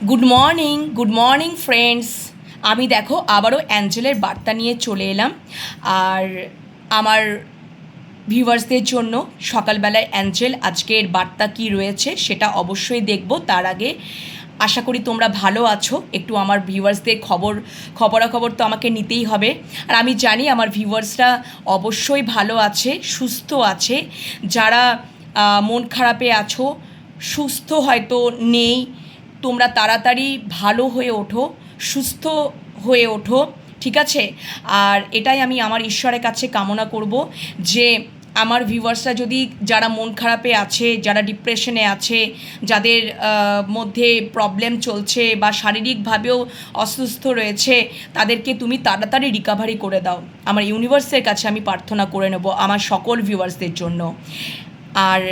Good morning friends. আমি দেখো আবারও অ্যাঞ্জেলের বার্তা নিয়ে চলে এলাম। আর আমার ভিউয়ার্সদের জন্য সকালবেলায় অ্যাঞ্জেল আজকের বার্তা কি রয়েছে সেটা অবশ্যই দেখব। তার আগে আশা করি তোমরা ভালো আছো। একটু আমার ভিউয়ার্সদের খবরাখবর তো আমাকে নিতেই হবে। আর আমি জানি আমার ভিউয়ার্সরা অবশ্যই ভালো আছে, সুস্থ আছে। যারা মন খারাপে আছো, সুস্থ হয়তো নেই, তোমরা তাড়াতাড়ি ভালো হয়ে ওঠো, সুস্থ হয়ে ওঠো, ঠিক আছে? আর এটাই আমি আমার ঈশ্বরের কাছে কামনা করব যে আমার ভিউয়ার্সরা যদি যারা মন খারাপে আছে, যারা ডিপ্রেশনে আছে, যাদের মধ্যে প্রবলেম চলছে বা শারীরিকভাবেও অসুস্থ রয়েছে, তাদেরকে তুমি তাড়াতাড়ি রিকভারি করে দাও। আমার ইউনিভার্সের কাছে আমি প্রার্থনা করে নেব আমার সকল ভিউয়ার্সদের জন্য। আর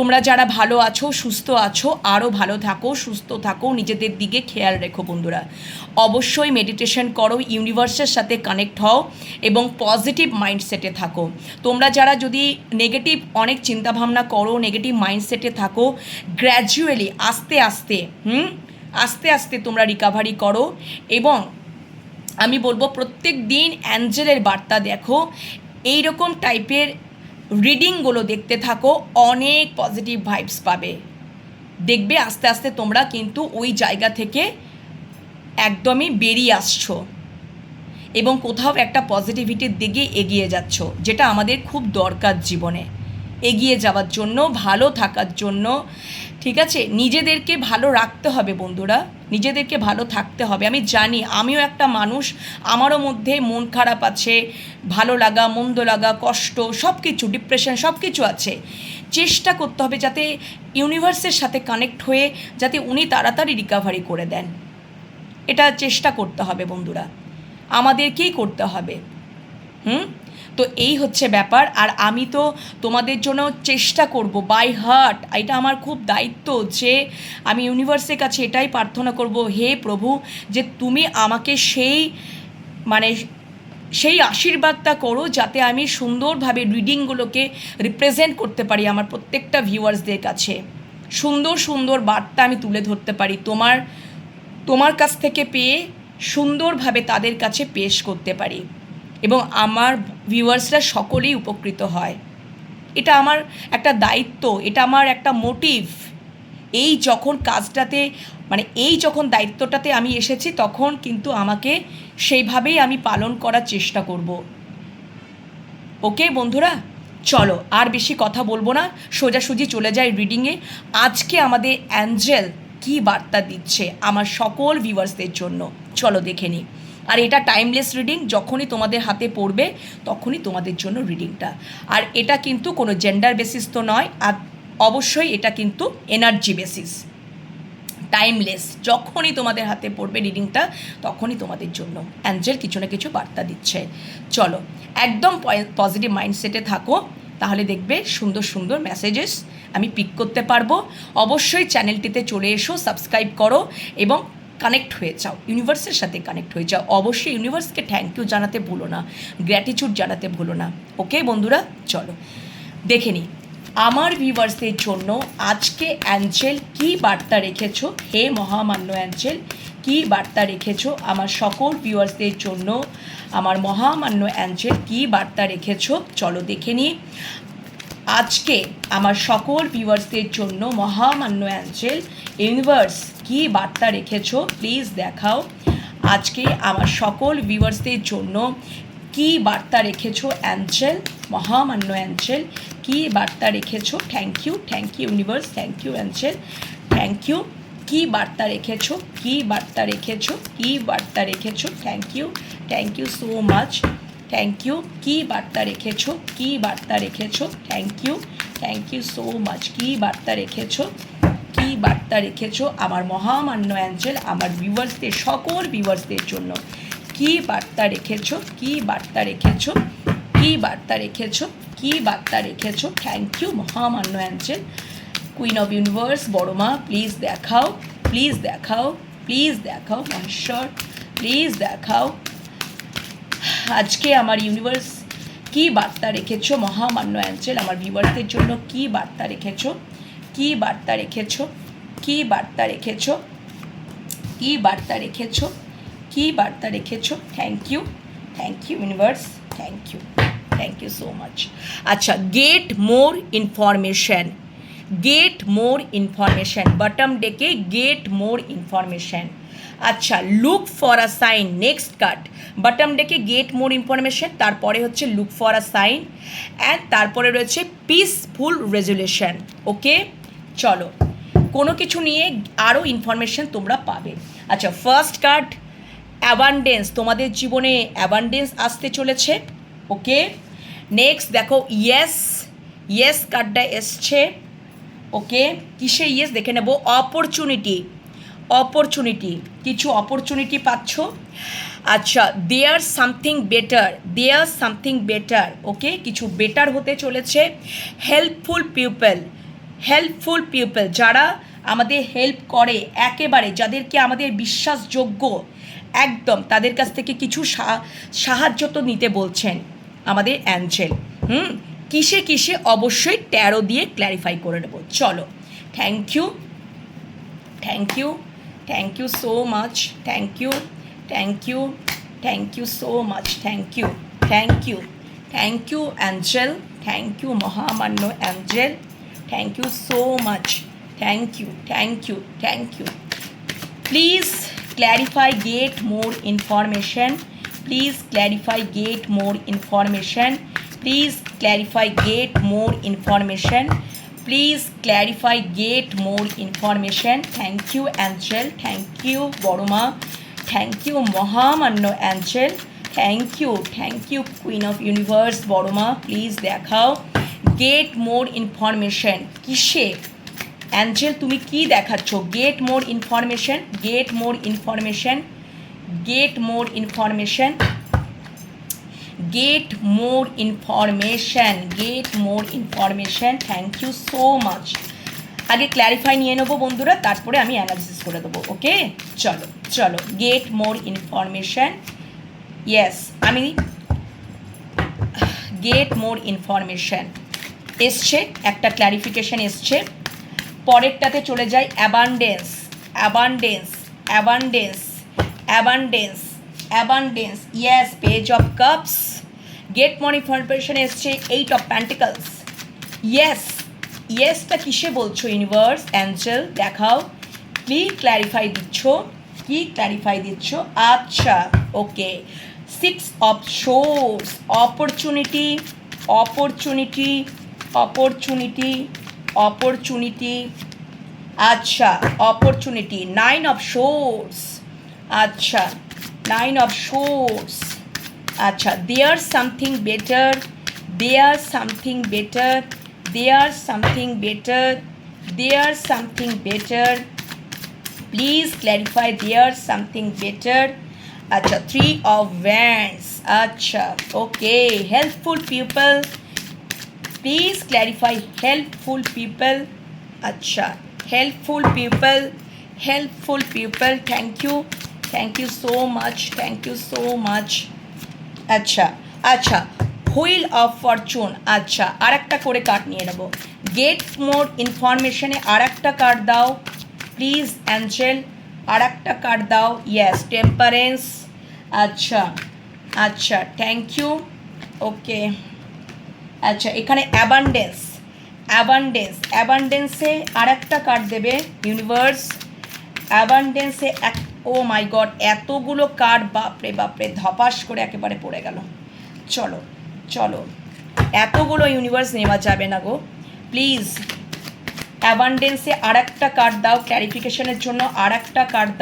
তোমরা যারা ভালো আছো, সুস্থ আছো, আরও ভালো থাকো, সুস্থ থাকো, নিজেদের দিকে খেয়াল রেখো বন্ধুরা। অবশ্যই মেডিটেশন করো, ইউনিভার্সের সাথে কানেক্ট হও এবং পজিটিভ মাইন্ডসেটে থাকো। তোমরা যারা যদি নেগেটিভ অনেক চিন্তাভাবনা করো, নেগেটিভ মাইন্ডসেটে থাকো, গ্র্যাজুয়ালি আস্তে আস্তে তোমরা রিকভারি করো। এবং আমি বলবো প্রত্যেক দিন অ্যাঞ্জেলের বার্তা দেখো, এই রকম টাইপের রিডিংগুলো দেখতে থাকো, অনেক পজিটিভ ভাইবস পাবে। দেখবে আস্তে আস্তে তোমরা কিন্তু ওই জায়গা থেকে একদমই বেরিয়ে আসছো এবং কোথাও একটা পজিটিভিটির দিকে এগিয়ে যাচ্ছ, যেটা আমাদের খুব দরকার জীবনে এগিয়ে যাওয়ার জন্য, ভালো থাকার জন্য। ঠিক আছে, নিজেদেরকে ভালো রাখতে হবে বন্ধুরা, নিজেদেরকে ভালো থাকতে হবে। আমি জানি আমিও একটা মানুষ, আমারও মধ্যে মন খারাপ আছে, ভালো লাগা, মন্দ লাগা, কষ্ট, সব কিছু, ডিপ্রেশন, সব কিছু আছে। চেষ্টা করতে হবে যাতে ইউনিভার্সের সাথে কানেক্ট হয়ে যাতে উনি তাড়াতাড়ি রিকভারি করে দেন। এটা চেষ্টা করতে হবে বন্ধুরা, আমাদেরকেই করতে হবে। তো এই হচ্ছে ব্যাপার। আর আমি তো তোমাদের জন্য চেষ্টা করব বাই হার্ট, এটা আমার খুব দায়িত্ব যে আমি ইউনিভার্সের কাছে এটাই প্রার্থনা করব, হে প্রভু, যে তুমি আমাকে সেই আশীর্বাদটা করো যাতে আমি সুন্দরভাবে রিডিংগুলোকে রিপ্রেজেন্ট করতে পারি আমার প্রত্যেকটা ভিউয়ার্সদের কাছে। সুন্দর সুন্দর বার্তা আমি তুলে ধরতে পারি তোমার কাছ থেকে পেয়ে, সুন্দরভাবে তাদের কাছে পেশ করতে পারি এবং আমার ভিউয়ার্সরা সকলেই উপকৃত হয়। এটা আমার একটা দায়িত্ব, এটা আমার একটা মোটিভ। এই যখন কাজটাতে এই যখন দায়িত্বটাতে আমি এসেছি, তখন কিন্তু আমাকে সেইভাবেই আমি পালন করার চেষ্টা করব। ওকে বন্ধুরা, চলো আর বেশি কথা বলবো না, সোজাসুজি চলে যাই রিডিংয়ে। আজকে আমাদের অ্যাঞ্জেল কী বার্তা দিচ্ছে আমার সকল ভিউয়ার্সদের জন্য, চলো দেখে নিই। আর এটা টাইমলেস রিডিং, যখনই তোমাদের হাতে পড়বে তখনই তোমাদের জন্য রিডিংটা। আর এটা কিন্তু কোনো জেন্ডার বেসিস তো নয়, আর অবশ্যই এটা কিন্তু এনার্জি বেসিস, টাইমলেস। যখনই তোমাদের হাতে পড়বে রিডিংটা, তখনই তোমাদের জন্য অ্যাঞ্জেল কিছু না কিছু বার্তা দিচ্ছে। চলো একদম পজিটিভ মাইন্ডসেটে থাকো, তাহলে দেখবে সুন্দর সুন্দর মেসেজেস আমি পিক করতে পারবো। অবশ্যই চ্যানেলটিতে চলে এসো, সাবস্ক্রাইব করো এবং কানেক্ট হয়ে যাও, ইউনিভার্সের সাথে কানেক্ট হয়ে যাও। অবশ্যই ইউনিভার্সকে থ্যাংক ইউ জানাতে ভুলো না, গ্র্যাটিটিউড জানাতে ভুলো না। ওকে বন্ধুরা, চলো দেখে নিই আমার ভিউয়ার্সদের জন্য আজকে অ্যাঞ্জেল কী বার্তা রেখেছো। হে মহামান্য অ্যাঞ্জেল, কী বার্তা রেখেছো আমার সকল ভিউয়ার্সদের জন্য। আমার মহামান্য অ্যাঞ্জেল কী বার্তা রেখেছো, চলো দেখে নিই। আজকে আমার সকল ভিউয়ার্সদের জন্য মহামান্য অ্যাঞ্জেল, ইউনিভার্স কী বার্তা রেখেছো প্লিজ দেখাও। আজকে আমার সকল ভিউয়ার্সদের জন্য কী বার্তা রেখেছো অ্যাঞ্জেল, মহামান্য অ্যাঞ্জেল কী বার্তা রেখেছো। Thank you universe, thank you angel, thank you. কী বার্তা রেখেছো, কী বার্তা রেখেছো, কী বার্তা রেখেছো। Thank you so much, thank you. কী বার্তা রেখেছো, কী বার্তা রেখেছো। Thank you so much. কী বার্তা রেখেছো, কী বার্তা রেখেছো আমার মহামান্য অ্যাঞ্জেল, আমার ভিউয়ার্সদের, সকল ভিউয়ার্সদের জন্য কী বার্তা রেখেছো, কী বার্তা রেখেছো, কী বার্তা রেখেছো, কী বার্তা রেখেছো। থ্যাংক ইউ মহামান্য অ্যাঞ্জেল, কুইন অফ ইউনিভার্স, বড় মা প্লিজ দেখাও, প্লিজ দেখাও, প্লিজ দেখাও মহেশ্বর, প্লিজ দেখাও। আজকে আমার ইউনিভার্স কী বার্তা রেখেছো মহামান্য অ্যাঞ্জেল, আমার ভিউয়ার্সদের জন্য কী বার্তা রেখেছো, কী বার্তা রেখেছো, কী বার্তা রেখেছো, কী বার্তা রেখেছো, কী বার্তা রেখেছো। Thank you universe, thank you so much. আচ্ছা, get more information, get more information, bottom ডেকে গেট মোর ইনফরমেশন। আচ্ছা, look for a sign, next card bottom ডেকে গেট মোর ইনফরমেশন, তারপরে হচ্ছে look for a sign, and তারপরে রয়েছে peaceful resolution. ওকে, চলো কোনো কিছু নিয়ে আরও ইনফরমেশন তোমরা পাবে। আচ্ছা, ফার্স্ট কার্ড অ্যাবান্ডেন্স, তোমাদের জীবনে অ্যাবান্ডেন্স আসতে চলেছে। ওকে, নেক্সট দেখো ইয়েস কার্ডটা এসছে। ওকে, কিসে ইয়েস দেখে নেব। অপরচুনিটি, কিছু অপরচুনিটি পাচ্ছ। আচ্ছা, দেয়ার সামথিং বেটার, ওকে, কিছু বেটার হতে চলেছে। হেল্পফুল পিপল, যারা আমাদের হেল্প করে, একেবারে যাদেরকে আমাদের বিশ্বাসযোগ্য একদম, তাদের কাছ থেকে কিছু সাহায্য তো নিতে বলছেন আমাদের অ্যাঞ্জেল। কিসে অবশ্যই 13 দিয়ে ক্ল্যারিফাই করে নেব। চলো, thank you so much, thank you so much, thank you angel, thank you মহামান্য angel, thank you so much, thank you. Please clarify, get more information, please clarify, get more information, please clarify, get more information, please clarify, get more information. Thank you angel, thank you বড়মা, thank you মহামান্য angel, thank you queen of universe বড়মা, please দেখাও get more information। কিসে angel তুমি কি দেখাচ্ছ? Get more information, get more information, get more information, get more information, get more information. Thank you so much. আগে clarify নিয়ে নেবো বন্ধুরা, তারপরে আমি অ্যানালিসিস করে দেবো। ওকে, চলো গেট মোর ইনফরমেশন। ইয়েস, আমি গেট মোর ইনফরমেশন এসছে, একটা ক্ল্যারিফিকেশন এসছে। পরেরটাতে চলে যাই, abundance, yes, page of cups, gate more information এসছে, 8 অফ পেন্টিকলস। ইয়েসটা কিসে বলছো ইউনিভার্স অ্যাঞ্জেল, দেখাও কি ক্ল্যারিফাই দিচ্ছ। আচ্ছা, ওকে, 6 অফ সোর্স, অপরচুনিটি, আচ্ছা, অপরচুনিটি, 9 অফ সোর্স, আচ্ছা, 9 অফ সোর্স, আচ্ছা, there something better, please clarify there something better. আচ্ছা, 3 অফ ওয়ান্ডস, আচ্ছা, okay, helpful people, please clarify helpful people. আচ্ছা, helpful people, thank you so much. আচ্ছা, wheel of fortune. আচ্ছা, আর একটা করে কার্ড নিয়ে নেব। গেট মোর ইনফরমেশনে আর একটা কার্ড দাও প্লিজ অ্যাঞ্জেল, আর একটা কার্ড দাও। Yes, temperance. আচ্ছা, থ্যাংক ইউ। ওকে, আচ্ছা, এখানে অ্যাবান্ডেন্সে আর একটা কার্ড দেবে ইউনিভার্স। অ্যাবান্ডেন্সে ও মাই গড, এতগুলো কার্ড, বাপরে ধপাস করে একেবারে পড়ে গেল। চলো এতগুলো ইউনিভার্স নেওয়া যাবে না গো, প্লিজ। অ্যাবান্ডেন্সে আর একটা কার্ড দাও ক্ল্যারিফিকেশনের জন্য, আর একটা কার্ড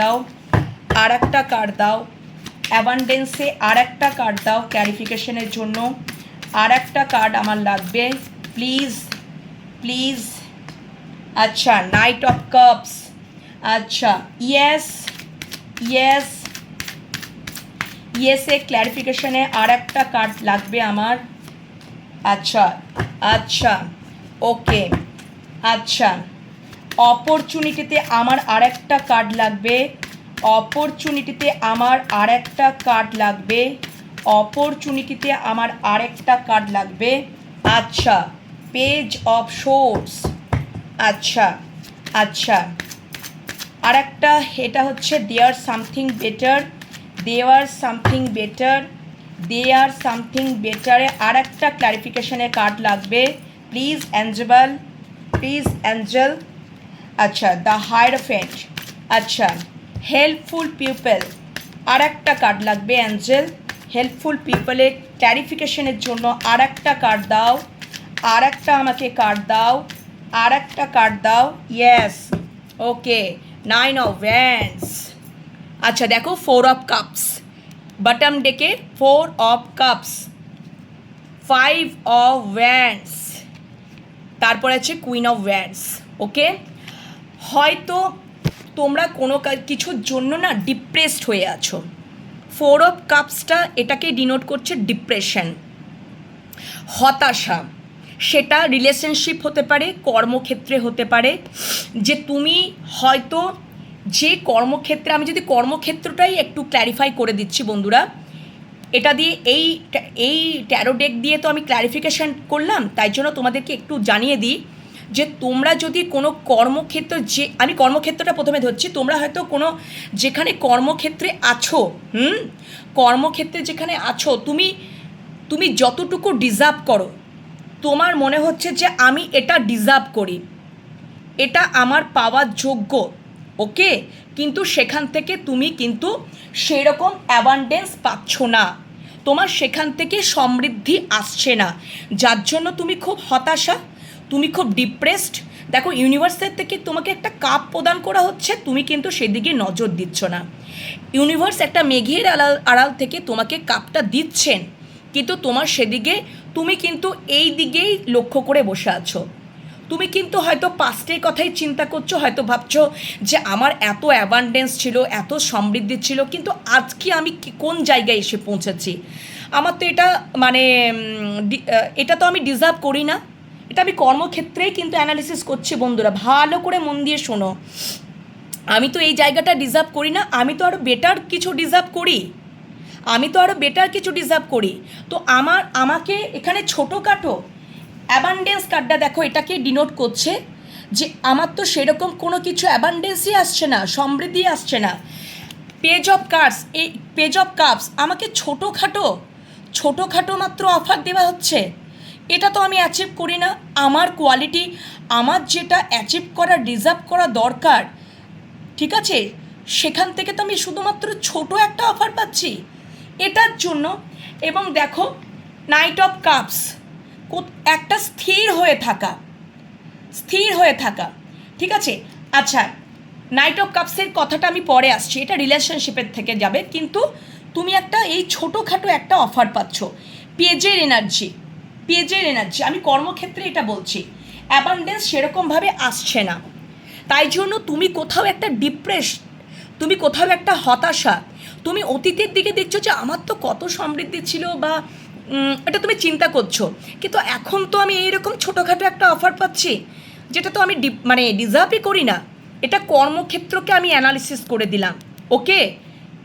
দাও। অ্যাবান্ডেন্সে আর একটা কার্ড দাও ক্ল্যারিফিকেশনের জন্য, আর একটা কার্ড আমার লাগবে প্লিজ। আচ্ছা, নাইট অফ কাপস। আচ্ছা, ইয়েসে ক্ল্যারিফিকেশনে আর একটা কার্ড লাগবে আমার। আচ্ছা, ওকে, আচ্ছা, অপরচুনিটিতে আমার আর একটা কার্ড লাগবে, আচ্ছা, পেজ অফ সোর্স। আচ্ছা, আর একটা এটা হচ্ছে there something better, there something better, there something বেটারে আর একটা ক্লারিফিকেশনের কার্ড লাগবে প্লিজ অ্যাঞ্জেল, প্লিজ অ্যাঞ্জেল। আচ্ছা দ্য হায়ারফেন্ট, আচ্ছা হেল্পফুল পিপল, আর একটা কার্ড লাগবে অ্যাঞ্জেল। হেল্পফুল পিপলের ক্ল্যারিফিকেশনের জন্য আর একটা কার্ড দাও, আর একটা আমাকে কার্ড দাও, আর একটা কার্ড দাও। Yes, okay, 9 of wands. আচ্ছা দেখো 4 অফ কাপস, বটম ডেকে 4 অফ কাপস, 5 অফ ওয়ান্ডস, তারপর আছে কুইন অফ ওয়ান্ডস। ওকে, হয়তো তোমরা কোনো কিছুর জন্য না ডিপ্রেসড হয়ে আছো। 4 অফ কাপসটা এটাকে ডিনোট করছে ডিপ্রেশন, হতাশা। সেটা রিলেশনশিপ হতে পারে, কর্মক্ষেত্রে হতে পারে, যে তুমি হয়তো যে কর্মক্ষেত্রে, আমি যদি কর্মক্ষেত্রটাই একটু ক্ল্যারিফাই করে দিচ্ছি বন্ধুরা, এটা দিয়ে এই ট্যারো ডেক দিয়ে তো আমি ক্ল্যারিফিকেশান করলাম, তাই জন্য তোমাদেরকে একটু জানিয়ে দিই যে তোমরা যদি কোনো কর্মক্ষেত্র, যে আমি কর্মক্ষেত্রটা প্রথমে ধরছি, তোমরা হয়তো কোনো যেখানে কর্মক্ষেত্রে আছো, কর্মক্ষেত্রে যেখানে আছো, তুমি যতটুকু ডিজার্ভ করো, তোমার মনে হচ্ছে যে আমি এটা ডিজার্ভ করি, এটা আমার পাওয়ার যোগ্য, ওকে, কিন্তু সেখান থেকে তুমি কিন্তু সেরকম অ্যাবান্ডেন্স পাচ্ছ না, তোমার সেখান থেকে সমৃদ্ধি আসছে না, যার জন্য তুমি খুব হতাশা, তুমি খুব ডিপ্রেসড। দেখো ইউনিভার্সের থেকে তোমাকে একটা কাপ প্রদান করা হচ্ছে, তুমি কিন্তু সেদিকে নজর দিচ্ছ না। ইউনিভার্স একটা মেঘের আড়াল থেকে তোমাকে কাপটা দিচ্ছেন, কিন্তু তোমার সেদিকে, তুমি কিন্তু এই দিকেই লক্ষ্য করে বসে আছো। তুমি কিন্তু হয়তো পাস্টের কথাই চিন্তা করছো, হয়তো ভাবছো যে আমার এত অ্যাবান্ডেন্স ছিল, এত সমৃদ্ধি ছিল, কিন্তু আজকে আমি কোন জায়গায় এসে পৌঁছেছি, আমার তো এটা মানে এটা তো আমি ডিজার্ভ করি না। এটা আমি কর্মক্ষেত্রেই কিন্তু অ্যানালিসিস করছি বন্ধুরা, ভালো করে মন দিয়ে শোনো। আমি তো এই জায়গাটা ডিজার্ভ করি না, আমি তো আরও বেটার কিছু ডিজার্ভ করি, আমি তো আরও বেটার কিছু ডিজার্ভ করি। তো আমাকে এখানে ছোটোখাটো অ্যাবান্ডেন্স কার্ডটা দেখো, এটাকে ডিনোট করছে যে আমার তো সেরকম কোনো কিছু অ্যাবান্ডেন্সই আসছে না, সমৃদ্ধি আসছে না। পেজ অফ কার্ডস, এই পেজ অফ কাপস আমাকে ছোটোখাটো মাত্র অফার দেওয়া হচ্ছে, এটা তো আমি অ্যাচিভ করি না। আমার কোয়ালিটি, আমার যেটা অ্যাচিভ করা, ডিজার্ভ করা দরকার, ঠিক আছে, সেখান থেকে তো আমি শুধুমাত্র ছোট একটা অফার পাচ্ছি এটার জন্য। এবং দেখো নাইট অফ কাপস, একটা স্থির হয়ে থাকা, ঠিক আছে। আচ্ছা নাইট অফ কাপসের কথাটা আমি পরে আসছি, এটা রিলেশনশিপের থেকে যাবে, কিন্তু তুমি একটা এই ছোটোখাটো একটা অফার পাচ্ছ। পেজের এনার্জি, আমি কর্মক্ষেত্রে এটা বলছি, অ্যাবান্ডেন্স সেরকমভাবে আসছে না, তাই জন্য তুমি কোথাও একটা ডিপ্রেস, তুমি কোথাও একটা হতাশা, তুমি অতীতের দিকে দেখছো যে আমার তো কত সমৃদ্ধি ছিল, বা এটা তুমি চিন্তা করছো, কিন্তু এখন তো আমি এইরকম ছোটোখাটো একটা অফার পাচ্ছি, যেটা তো আমি মানে ডিজার্ভই করি না। এটা কর্মক্ষেত্রকে আমি অ্যানালিসিস করে দিলাম, ওকে,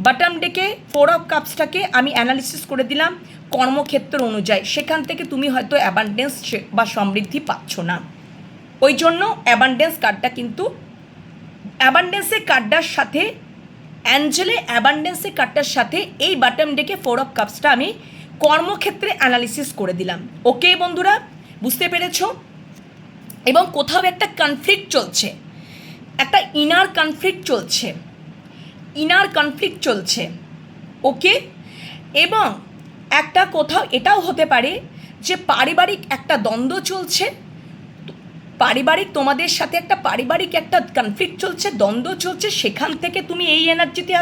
বটম ডেকে 4 অফ কাপসটাকে আমি অ্যানালিসিস করে দিলাম কর্মক্ষেত্র অনুযায়ী, সেখান থেকে তুমি হয়তো অ্যাবান্ডেন্স বা সমৃদ্ধি পাচ্ছ না। ওই জন্য অ্যাবান্ডেন্স কার্ডটা কিন্তু, অ্যাবান্ডেন্সের কার্ডটার সাথে, অ্যাবান্ডেন্সের কার্ডটার সাথে এই বটম ডেকে 4 অফ কাপসটা আমি কর্মক্ষেত্রে অ্যানালিসিস করে দিলাম। ওকে বন্ধুরা, বুঝতে পেরেছ? এবং কোথাও একটা কনফ্লিক্ট চলছে, একটা ইনার কনফ্লিক্ট চলছে, ওকে। এবং একটা কোথাও এটাও হতে পারে যে পারিবারিক একটা দ্বন্দ্ব চলছে, তোমাদের সাথে একটা পারিবারিক একটা কনফ্লিক্ট চলছে, দ্বন্দ্ব চলছে, সেখান থেকে তুমি এই এনার্জিতে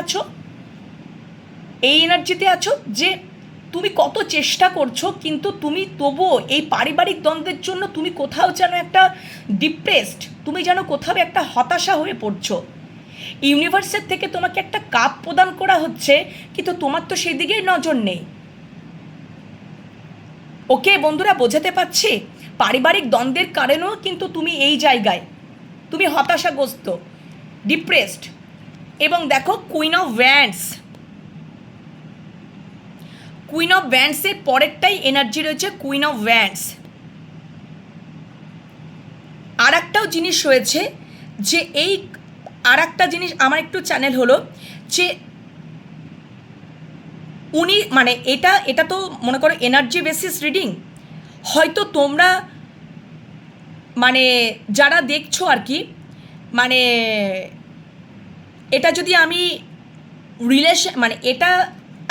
আছো যে তুমি কত চেষ্টা করছো, কিন্তু তুমি তবুও এই পারিবারিক দ্বন্দ্বের জন্য তুমি কোথাও যেন একটা ডিপ্রেসড, তুমি যেন কোথাও একটা হতাশা হয়ে পড়ছো। ইউনিভার্সের থেকে তোমাকে একটা কাপ প্রদান করা হচ্ছে, কিন্তু তোমার তো সেদিকেই নজর নেই। ওকে বন্ধুরা, বোঝাতে পারছি? পারিবারিক দ্বন্দ্বের কারণেও কিন্তু তুমি এই জায়গায়, তুমি হতাশাগ্রস্ত, ডিপ্রেসড। এবং দেখো কুইন অফ ওয়ান্ডসের পরেরটাই এনার্জি রয়েছে কুইন অফ ওয়ান্ডস। আর একটাও জিনিস রয়েছে যে এই আর একটা জিনিস, আমার একটু চ্যানেল হলো যে উনি মানে এটা তো মনে করো এনার্জি বেসিস রিডিং, হয়তো তোমরা মানে যারা দেখছো আর কি, মানে এটা যদি আমি রিলেশন মানে এটা,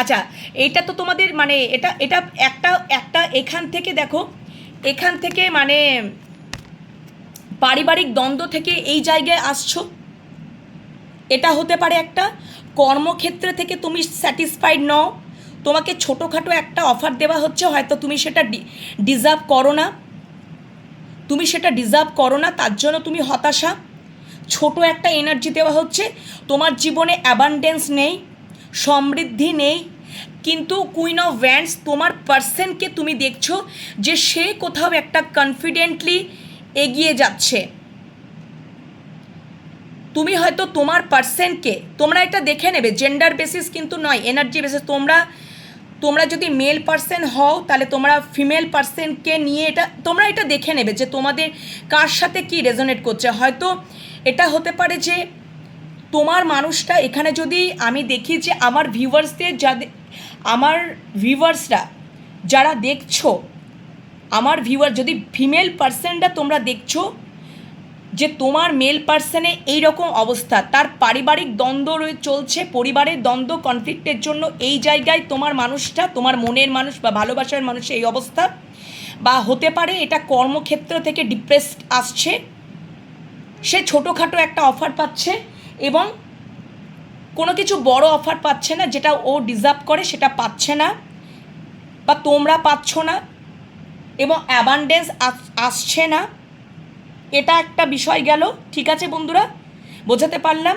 আচ্ছা এটা তো তোমাদের মানে এটা এটা একটা একটা এখান থেকে দেখো, এখান থেকে মানে পারিবারিক দ্বন্দ্ব থেকে এই জায়গায় আসছো, এটা হতে পারে একটা কর্মক্ষেত্রে থেকে তুমি স্যাটিসফাইড নও, তোমাকে ছোটোখাটো একটা অফার দেওয়া হচ্ছে, হয়তো তুমি সেটা ডিজার্ভ করো না, তুমি সেটা ডিজার্ভ করো না, তার জন্য তুমি হতাশা, ছোট একটা এনার্জি দেওয়া হচ্ছে, তোমার জীবনে অ্যাবান্ডেন্স নেই, সমৃদ্ধি নেই, কিন্তু কুইন অফ ওয়ান্ডস তোমার পার্সনকে তুমি দেখছো যে সে কোথাও একটা কনফিডেন্টলি এগিয়ে যাচ্ছে। তুমি হয়তো তোমার পার্সনকে, তোমরা এটা দেখে নেবে, জেন্ডার বেসিস কিন্তু নয়, এনার্জি বেসিস। তোমরা যদি মেল পার্সন হও তাহলে তোমরা ফিমেল পার্সনকে নিয়ে তোমরা এটা দেখে নেবে যে তোমাদের কার সাথে কি রেজোনেট করছে। হয়তো এটা হতে পারে যে তোমার মানুষটা, এখানে যদি আমি দেখি যে আমার ভিউয়ার্সরা যারা দেখছো, আমার যদি ফিমেল পার্সনটা তোমরা দেখছো যে তোমার মেল পার্সনে এইরকম অবস্থা, তার পারিবারিক দ্বন্দ্ব চলছে, পরিবারের দ্বন্দ্ব কনফ্লিক্টের জন্য এই জায়গায় তোমার মানুষটা, তোমার মনের মানুষ বা ভালোবাসার মানুষ এই অবস্থা, বা হতে পারে এটা কর্মক্ষেত্র থেকে ডিপ্রেসড আসছে, সে ছোটোখাটো একটা অফার পাচ্ছে এবং কোনো কিছু বড় অফার পাচ্ছে না, যেটা ও ডিজার্ভ করে সেটা পাচ্ছে না বা তোমরা পাচ্ছ না, এবং অ্যাবান্ডেন্স আসছে না, এটা একটা বিষয় গেল। ঠিক আছে বন্ধুরা, বোঝাতে পারলাম?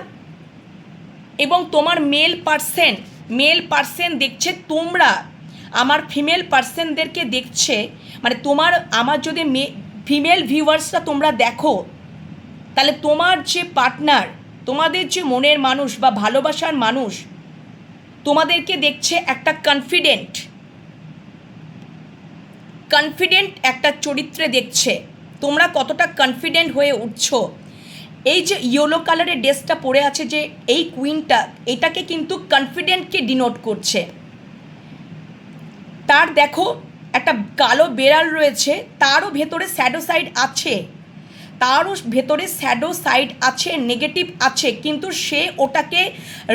এবং তোমার মেল পার্সন দেখছে, তোমরা আমার ফিমেল পার্সনদেরকে দেখছে, মানে আমার যদি ফিমেল ভিউয়ার্সরা তোমরা দেখো, তাহলে তোমার যে পার্টনার, তোমাদের যে মনের মানুষ বা ভালোবাসার মানুষ তোমাদেরকে দেখছে একটা কনফিডেন্ট একটা চরিত্রে দেখছে, তোমরা কতটা কনফিডেন্ট হয়ে উঠছো। এই যে ইয়েলো কালারের ড্রেসটা পরে আছে যে এই কুইনটা, এটাকে কিন্তু কনফিডেন্টকে ডিনোট করছে। তার দেখো একটা কালো বেড়াল রয়েছে, তারও ভেতরে শ্যাডো সাইড আছে, নেগেটিভ আছে, কিন্তু সে ওটাকে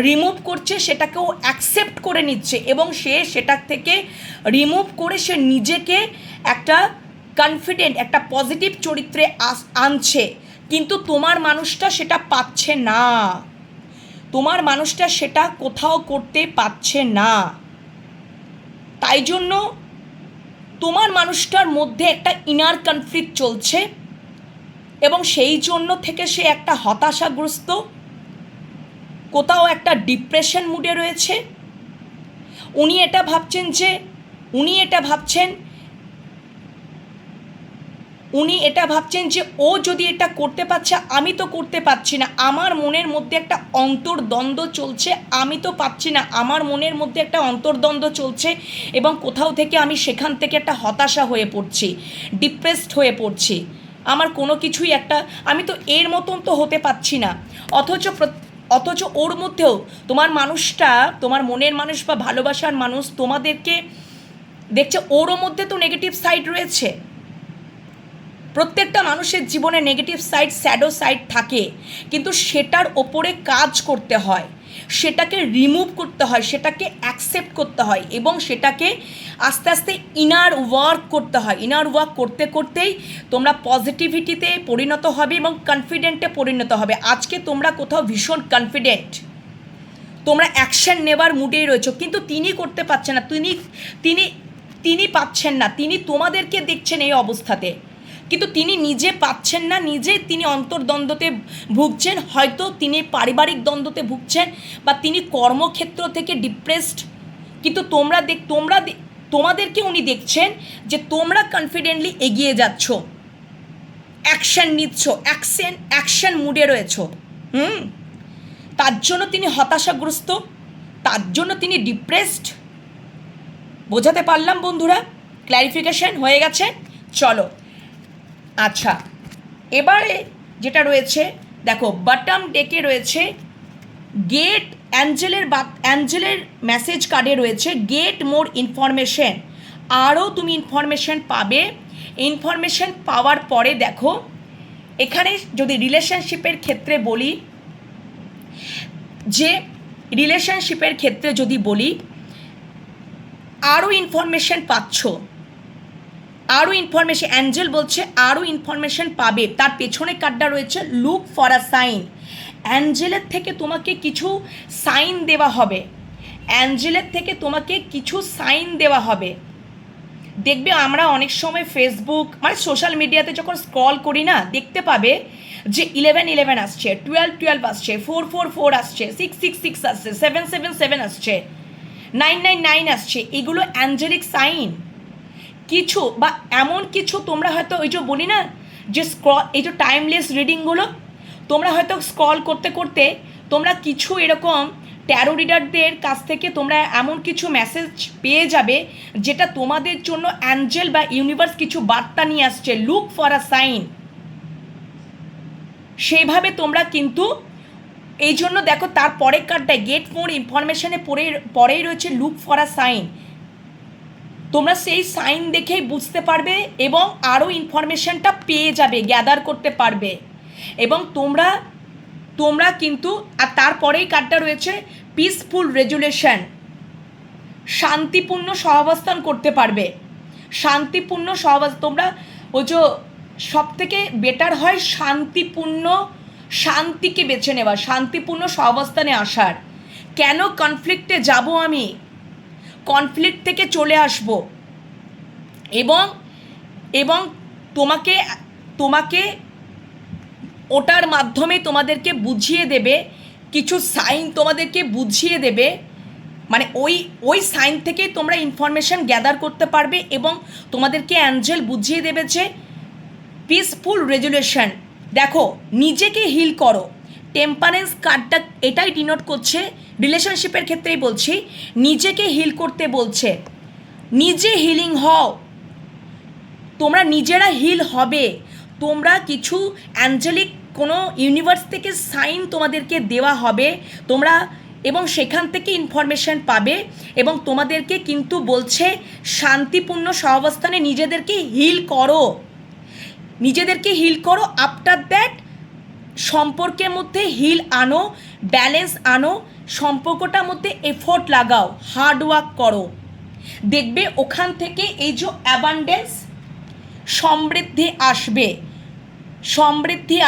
রিমুভ করছে, সেটাকেও অ্যাকসেপ্ট করে নিচ্ছে এবং সে সেটার থেকে রিমুভ করে সে নিজেকে একটা কনফিডেন্ট, একটা পজিটিভ চরিত্রে আনছে। কিন্তু তোমার মানুষটা সেটা পাচ্ছে না, তোমার মানুষটা সেটা কোথাও করতে পারছে না। তাই জন্য তোমার মানুষটার মধ্যে একটা ইনার কনফ্লিক্ট চলছে এবং সেই জন্য থেকে সে একটা হতাশাগ্রস্ত, কোথাও একটা ডিপ্রেশন মুডে রয়েছে। উনি এটা ভাবছেন যে ও যদি এটা করতে পারছে, আমি তো করতে পারছি না, আমার মনের মধ্যে একটা অন্তর্দ্বন্দ্ব চলছে, আমি তো পাচ্ছি না, আমার মনের মধ্যে একটা অন্তর্দ্বন্দ্ব চলছে এবং কোথাও থেকে আমি সেখান থেকে একটা হতাশা হয়ে পড়ছি, ডিপ্রেসড হয়ে পড়ছি, আমার কোনো কিছুই একটা, আমি তো এর মতন তো হতে পারছি না। অথচ ওর মধ্যেও তোমার মানুষটা, তোমার মনের মানুষ বা ভালোবাসার মানুষ তোমাদেরকে দেখছে, ওরও মধ্যে তো নেগেটিভ সাইড রয়েছে। প্রত্যেকটা মানুষের জীবনে নেগেটিভ সাইড, শ্যাডো সাইড থাকে, কিন্তু সেটার ওপরে কাজ করতে হয়, সেটাকে রিমুভ করতে হয়, সেটাকে অ্যাকসেপ্ট করতে হয় এবং সেটাকে আস্তে আস্তে ইনার ওয়ার্ক করতে হয়। ইনার ওয়ার্ক করতে করতেই তোমরা পজিটিভিটিতে পরিণত হবে এবং কনফিডেন্টে পরিণত হবে। আজকে তোমরা কোথাও ভীষণ কনফিডেন্ট, তোমরা অ্যাকশন নেবার মুডেই রয়েছো, কিন্তু তিনি করতে পারছেন না, তিনি পাচ্ছেন না, তিনি তোমাদেরকে দেখছেন এই অবস্থাতে, কিন্তু তিনি নিজে পাচ্ছেন না, তিনি অন্তর্দ্বন্দ্বতে ভুগছেন, হয়তো তিনি পারিবারিক দ্বন্দ্বতে ভুগছেন বা তিনি কর্মক্ষেত্র থেকে ডিপ্রেসড, কিন্তু তোমাদেরকে উনি দেখছেন যে তোমরা কনফিডেন্টলি এগিয়ে যাচ্ছ, অ্যাকশন নিচ্ছ, অ্যাকশন মুডে রয়েছ। তার জন্য তিনি হতাশাগ্রস্ত, তার জন্য তিনি ডিপ্রেসড। বোঝাতে পারলাম বন্ধুরা? ক্ল্যারিফিকেশন হয়ে গেছে? চলো, আচ্ছা, এবারে যেটা রয়েছে দেখো বটম ডেকে রয়েছে গেট অ্যাঞ্জেলের মেসেজ কার্ডে রয়েছে গেট মোর ইনফরমেশন। আরও তুমি ইনফরমেশন পাবে। ইনফরমেশন পাওয়ার পরে দেখো এখানে যদি রিলেশনশিপের ক্ষেত্রে বলি, যে রিলেশনশিপের ক্ষেত্রে যদি বলি আরও ইনফরমেশন পাচ্ছ, আরও ইনফরমেশন অ্যাঞ্জেল বলছে আরও ইনফরমেশন পাবে। তার পেছনে কার্ডটা রয়েছে লুক ফর আ সাইন। অ্যাঞ্জেলের থেকে তোমাকে কিছু সাইন দেওয়া হবে, অ্যাঞ্জেলের থেকে তোমাকে কিছু সাইন দেওয়া হবে। দেখবে আমরা অনেক সময় ফেসবুক মানে সোশ্যাল মিডিয়াতে যখন স্ক্রল করি না, দেখতে পাবে যে 11 আসছে, 12 আসছে, 4 আসছে, 6 আসছে, 7 আসছে, 9 আসছে। এগুলো অ্যাঞ্জেলিক সাইন। কিছু বা এমন কিছু তোমরা হয়তো ওই যে বলি না যে এই যে টাইমলেস রিডিংগুলো তোমরা হয়তো স্ক্রল করতে করতে তোমরা কিছু এরকম ট্যারো রিডারদের কাছ থেকে তোমরা এমন কিছু মেসেজ পেয়ে যাবে যেটা তোমাদের জন্য অ্যাঞ্জেল বা ইউনিভার্স কিছু বার্তা নিয়ে আসছে, লুক ফর আ সাইন। সেইভাবে তোমরা কিন্তু এই জন্য দেখো তার পরের কার্ডটায় গেট মোর ইনফরমেশনে পরেই রয়েছে লুক ফর আ সাইন। তোমরা সেই সাইন দেখেই বুঝতে পারবে এবং আরও ইনফরমেশনটা পেয়ে যাবে, গ্যাদার করতে পারবে। এবং তোমরা কিন্তু আর তারপরেই কার্ডটা রয়েছে পিসফুল রেজুলেশন। শান্তিপূর্ণ সহাবস্থান করতে পারবে, শান্তিপূর্ণ সহাবস্থান। তোমরা ওই যে সব থেকে বেটার হয় শান্তিকে বেছে নেওয়া, শান্তিপূর্ণ সহাবস্থানে আসার। কেন কনফ্লিক্টে যাব আমি, কনফ্লিক্ট থেকে চলে আসব এবং তোমাকে ওটার মাধ্যমে তোমাদেরকে বুঝিয়ে দেবে, কিছু সাইন তোমাদেরকে বুঝিয়ে দেবে। মানে ওই সাইন থেকেই তোমরা ইনফরমেশন গ্যাদার করতে পারবে এবং তোমাদেরকে অ্যাঞ্জেল বুঝিয়ে দেবে যে পিসফুল রেজুলেশন। দেখো নিজেকে হিল করো। টেম্পারেন্স কার্ডটা এটাই ডিনোট করছে, রিলেশনশিপের ক্ষেত্রেই বলছি, নিজেকে হিল করতে বলছে। নিজে হিলিং হও, তোমরা নিজেরা হিল হবে। তোমরা কিছু অ্যাঞ্জেলিক কোনো ইউনিভার্স থেকে সাইন তোমাদেরকে দেওয়া হবে, তোমরা এবং সেখান থেকে ইনফরমেশন পাবে এবং তোমাদেরকে কিন্তু বলছে শান্তিপূর্ণ সহাবস্থানে নিজেদেরকে হিল করো, নিজেদেরকে হিল করো। আফটার দ্যাট সম্পর্কের মধ্যে হিল আনো, ব্যালেন্স আনো, সম্পর্কটার মধ্যে এফোর্ট লাগাও, হার্ডওয়ার্ক করো। দেখবে ওখান থেকে এই যে অ্যাবান্ডেন্স, সমৃদ্ধি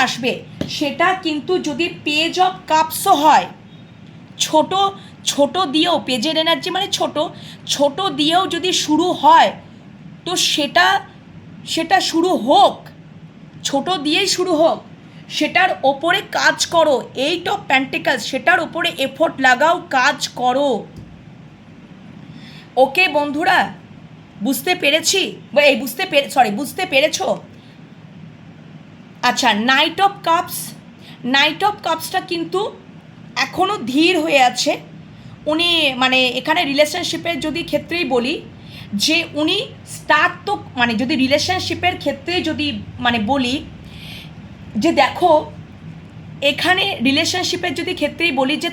আসবে। সেটা কিন্তু যদি পেজ অফ কাপসও হয়, ছোট দিয়েও, পেজের এনার্জি মানে ছোট দিয়েও যদি শুরু হয় তো সেটা শুরু হোক, ছোট দিয়েই শুরু হোক, সেটার ওপরে কাজ করো। 8 অফ পেন্টিকলস, সেটার ওপরে এফোর্ট লাগাও, কাজ করো। ওকে বন্ধুরা, বুঝতে পেরেছো? আচ্ছা, নাইট অফ কাপসটা কিন্তু এখনও ধীর হয়ে আছে। উনি মানে এখানে রিলেশনশিপের যদি ক্ষেত্রেই বলি যে উনি স্টার্ট তো মানে যদি রিলেশনশিপের ক্ষেত্রে যদি মানে বলি যে দেখো এখানে রিলেশনশিপের যদি ক্ষেত্রেই বলি যে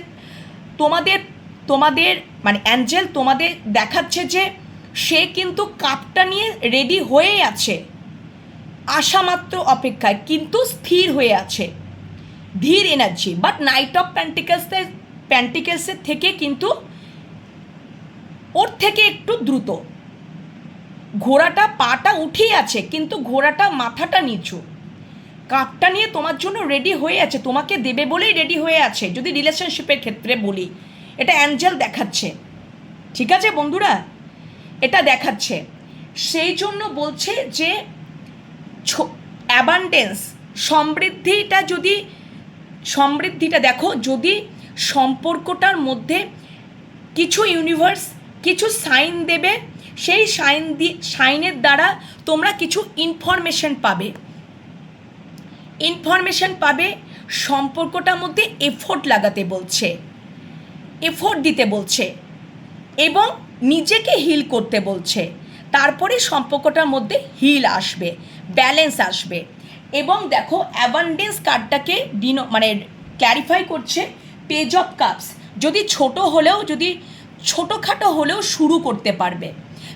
তোমাদের মানে অ্যাঞ্জেল তোমাদের দেখাচ্ছে যে সে কিন্তু কাপটা নিয়ে রেডি হয়ে আছে, আশামাত্র অপেক্ষায়, কিন্তু স্থির হয়ে আছে, ধীর এনার্জি। বাট নাইট অফ প্যান্টিকেলসের থেকে কিন্তু ওর থেকে একটু দ্রুত। ঘোড়াটা পাটা উঠেই আছে কিন্তু ঘোড়াটা মাথাটা নিচু, কাপটা নিয়ে তোমার জন্য রেডি হয়ে আছে, তোমাকে দেবে বলেই রেডি হয়ে আছে। যদি রিলেশনশিপের ক্ষেত্রে বলি, এটা অ্যাঞ্জেল দেখাচ্ছে। ঠিক আছে বন্ধুরা, এটা দেখাচ্ছে। সেই জন্য বলছে যে অ্যাবান্ডেন্স, সমৃদ্ধিটা দেখো, যদি সম্পর্কটার মধ্যে কিছু ইউনিভার্স কিছু সাইন দেবে, সেই সাইনের দ্বারা তোমরা কিছু ইনফরমেশন পাবে। সম্পর্কটার মধ্যে এফোর্ট লাগাতে বলছে, এফোর্ট দিতে বলছে এবং নিজেকে হিল করতে বলছে। তারপরে সম্পর্কটার মধ্যে হিল আসবে, ব্যালেন্স আসবে। এবং দেখো অ্যাবান্ডেন্স কার্ডটাকে মানে ক্ল্যারিফাই করছে পেজ অফ কাপস। যদি ছোট হলেও, যদি ছোটোখাটো হলেও শুরু করতে পারবে।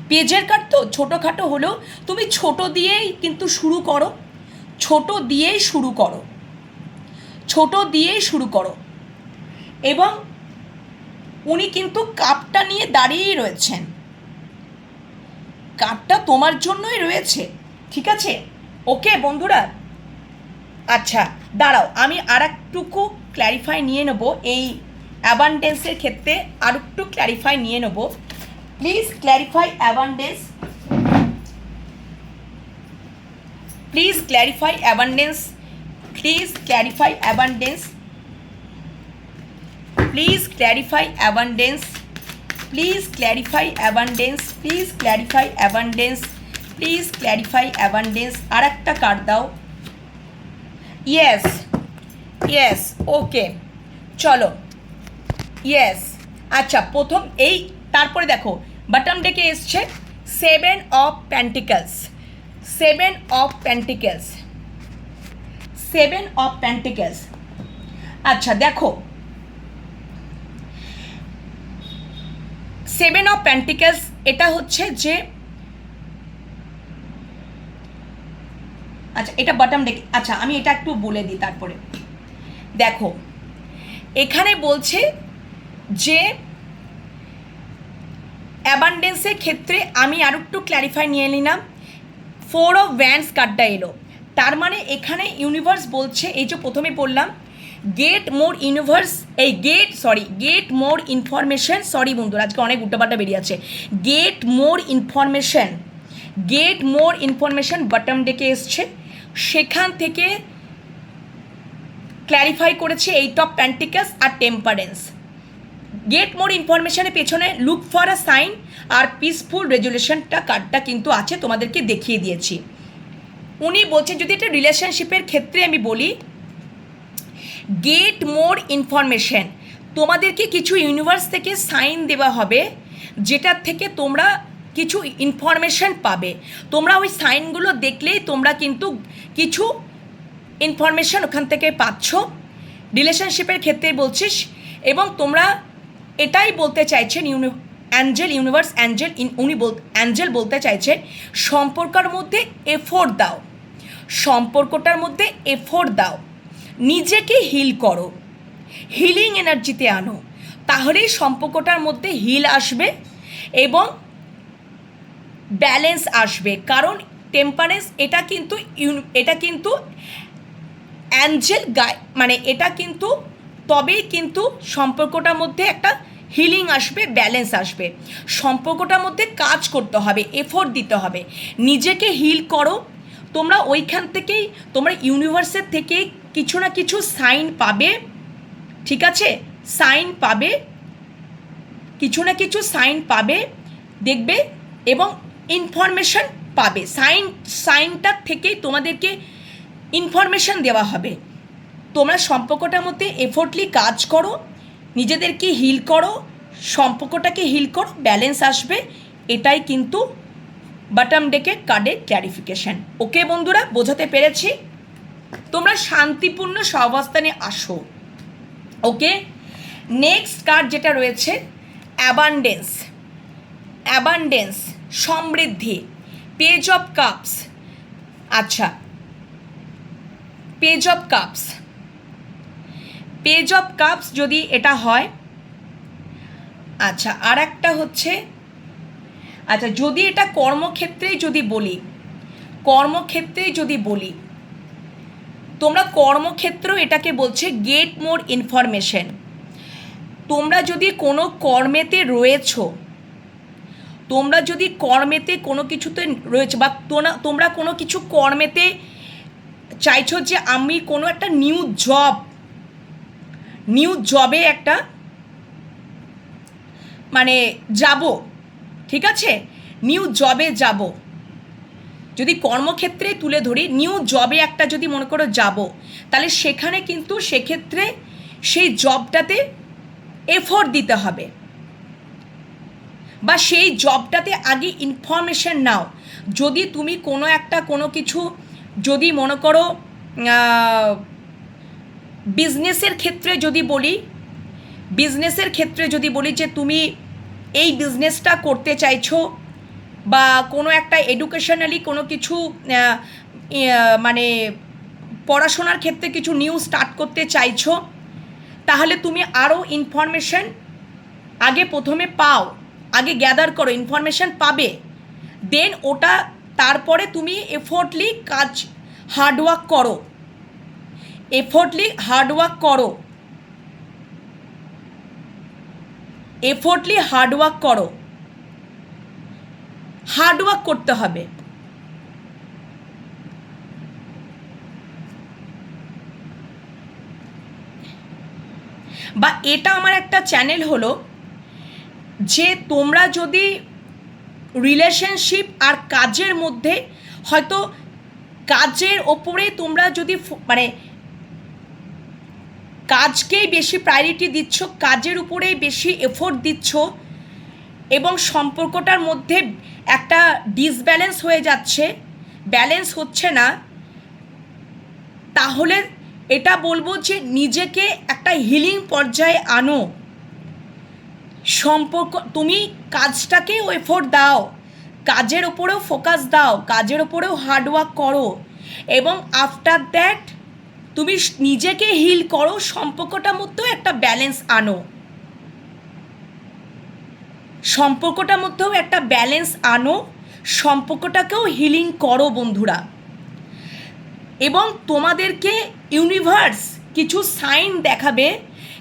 পেজের কার্ড তো ছোটোখাটো হলেও তুমি ছোট দিয়েই কিন্তু শুরু করো, ছোট দিয়েই শুরু করো, ছোট দিয়েই শুরু করো। এবং উনি কিন্তু কাপটা নিয়ে দাঁড়িয়েই রয়েছেন, কাপটা তোমার জন্যই রয়েছে, ঠিক আছে? ওকে বন্ধুরা, আচ্ছা দাঁড়াও, আমি আর একটুকু ক্ল্যারিফাই নিয়ে নেব এই অ্যাবান্ডেন্সের ক্ষেত্রে, আর একটু ক্ল্যারিফাই নিয়ে নেব। Please clarify abundance, please clarify abundance, please clarify abundance, please clarify abundance, please clarify abundance, please clarify abundance, please clarify abundance. আর একটা কার্ড দাও। ইয়েস ইয়েস, ওকে চলো, ইয়েস। আচ্ছা প্রথম এই, তারপরে দেখো বটম ডেকে এসছে 7 of pentacles, 7 of pentacles, 7 of pentacles. আচ্ছা দেখো 7 অফ পেন্টিকলস এটা হচ্ছে যে, আচ্ছা এটা বটম ডেক, আচ্ছা আমি এটা একটু বলে দিই তারপরে। দেখো এখানে বলছে যে অ্যাবান্ডেন্সের ক্ষেত্রে আমি আর একটু ক্ল্যারিফাই নিয়ে নিলাম। 4 অফ ওয়ান্ডস কার্ডটা এলো, তার মানে এখানে ইউনিভার্স বলছে, এই যে প্রথমে বললাম গেট মোর ইউনিভার্স, এই গেট মোর ইনফরমেশন, সরি বন্ধুরা আজকে অনেক উল্টোপাল্টা বেরিয়ে আছে, get more information, get more information bottom ডেকে এসছে। সেখান থেকে ক্ল্যারিফাই করেছে 8 অফ পেন্টিকলস আর টেম্পারেন্স। গেট মোর ইনফরমেশনের পেছনে লুক ফর আ সাইন আর পিসফুল রেজুলেশনটা কার্ডটা কিন্তু আছে, তোমাদেরকে দেখিয়ে দিয়েছি। উনি বলছেন যদি এটা রিলেশনশিপের ক্ষেত্রে আমি বলি, গেট মোর ইনফরমেশন, তোমাদেরকে কিছু ইউনিভার্স থেকে সাইন দেওয়া হবে, যেটার থেকে তোমরা কিছু ইনফরমেশন পাবে। তোমরা ওই সাইনগুলো দেখলেই তোমরা কিন্তু কিছু ইনফরমেশন ওখান থেকে পাচ্ছ, রিলেশনশিপের ক্ষেত্রে বলছিস। এবং তোমরা এটাই বলতে চাইছেন, অ্যাঞ্জেল ইউনিভার্স, অ্যাঞ্জেল বলতে চাইছে সম্পর্কের মধ্যে এফোর্ট দাও, সম্পর্কটার মধ্যে এফোর্ট দাও, নিজেকে হিল করো, হিলিং এনার্জিতে আনো, তাহলেই সম্পর্কটার মধ্যে হিল আসবে এবং ব্যালেন্স আসবে। কারণ টেম্পারেন্স এটা কিন্তু অ্যাঞ্জেল মানে এটা কিন্তু তবেই কিন্তু সম্পর্কটার মধ্যে একটা হিলিং আসবে, ব্যালেন্স আসবে। সম্পর্কটার মধ্যে কাজ করতে হবে, এফোর্ট দিতে হবে, নিজেকে হিল করো। তোমরা ওইখান থেকেই, তোমরা ইউনিভার্সের থেকে কিছু না কিছু সাইন পাবে, ঠিক আছে? সাইন পাবে, কিছু না কিছু সাইন পাবে দেখবে, এবং ইনফরমেশন পাবে। সাইনটার থেকেই তোমাদেরকে ইনফরমেশন দেওয়া হবে। তোমরা সম্পর্কটার মধ্যে এফোর্টলি কাজ করো, নিজেদেরকে হিল করো, সম্পর্কটাকে হিল করো, ব্যালেন্স আসবে। এটাই কিন্তু বটম ডেকের কার্ডের ক্ল্যারিফিকেশান। ওকে বন্ধুরা, বোঝাতে পেরেছি? তোমরা শান্তিপূর্ণ সহাবস্থানে আসো। ওকে, নেক্সট কার্ড যেটা রয়েছে অ্যাবান্ডেন্স, অ্যাবান্ডেন্স সমৃদ্ধি, পেজ অফ কাপস। আচ্ছা page of cups, page of cups যদি এটা হয়, আচ্ছা আর একটা হচ্ছে, আচ্ছা যদি এটা কর্মক্ষেত্রেই যদি বলি, কর্মক্ষেত্রেই যদি বলি, তোমরা কর্মক্ষেত্রেও এটাকে বলছে গেট মোর ইনফরমেশন। তোমরা যদি কোনো কর্মেতে রয়েছো, তোমরা যদি কর্মেতে কোনো কিছুতে রয়েছে, বা তোমরা কোনো কিছু কর্মেতে চাইছো যে আমি কোনো একটা নিউ জবে একটা মানে যাব, ঠিক আছে, নিউ জবে যাব। যদি কর্মক্ষেত্রে তুলে ধরি, নিউ জবে একটা যদি মনে করো যাব, তাহলে সেখানে কিন্তু সেক্ষেত্রে সেই জবটাতে এফোর্ট দিতে হবে, বা সেই জবটাতে আগে ইনফরমেশন নাও। যদি তুমি কোনো কিছু যদি মনে করো বিজনেসের ক্ষেত্রে যদি বলি যে তুমি এই বিজনেসটা করতে চাইছো বা কোনো একটা এডুকেশনালি কোনো কিছু মানে পড়াশোনার ক্ষেত্রে কিছু নিউ স্টার্ট করতে চাইছো, তাহলে তুমি আরও ইনফরমেশন প্রথমে আগে গ্যাদার করো, ইনফরমেশান পাবে, দেন ওটা তারপরে তুমি এফোর্টলি হার্ডওয়ার্ক করো, হার্ডওয়ার্ক করতে হবে। বা এটা আমার একটা চ্যানেল হলো যে তোমরা যদি রিলেশনশিপ আর কাজের মধ্যে হয়তো কাজের ওপরে তোমরা যদি মানে কাজকেই বেশি প্রায়োরিটি দিচ্ছ, কাজের উপরেই বেশি এফোর্ট দিচ্ছ এবং সম্পর্কটার মধ্যে একটা ডিসব্যালেন্স হয়ে যাচ্ছে, ব্যালেন্স হচ্ছে না, তাহলে এটা বলবো যে নিজেকে একটা হিলিং পর্যায়ে আনো। তুমি কাজটাকেও এফোর্ট দাও, কাজের ওপরেও ফোকাস দাও, কাজের ওপরেও হার্ডওয়ার্ক করো এবং আফটার দ্যাট তুমি নিজেকে হিল করো, সম্পর্কটার মধ্যেও একটা ব্যালেন্স আনো, সম্পর্কটাকেও হিলিং করো বন্ধুরা। এবং তোমাদেরকে ইউনিভার্স কিছু সাইন দেখাবে,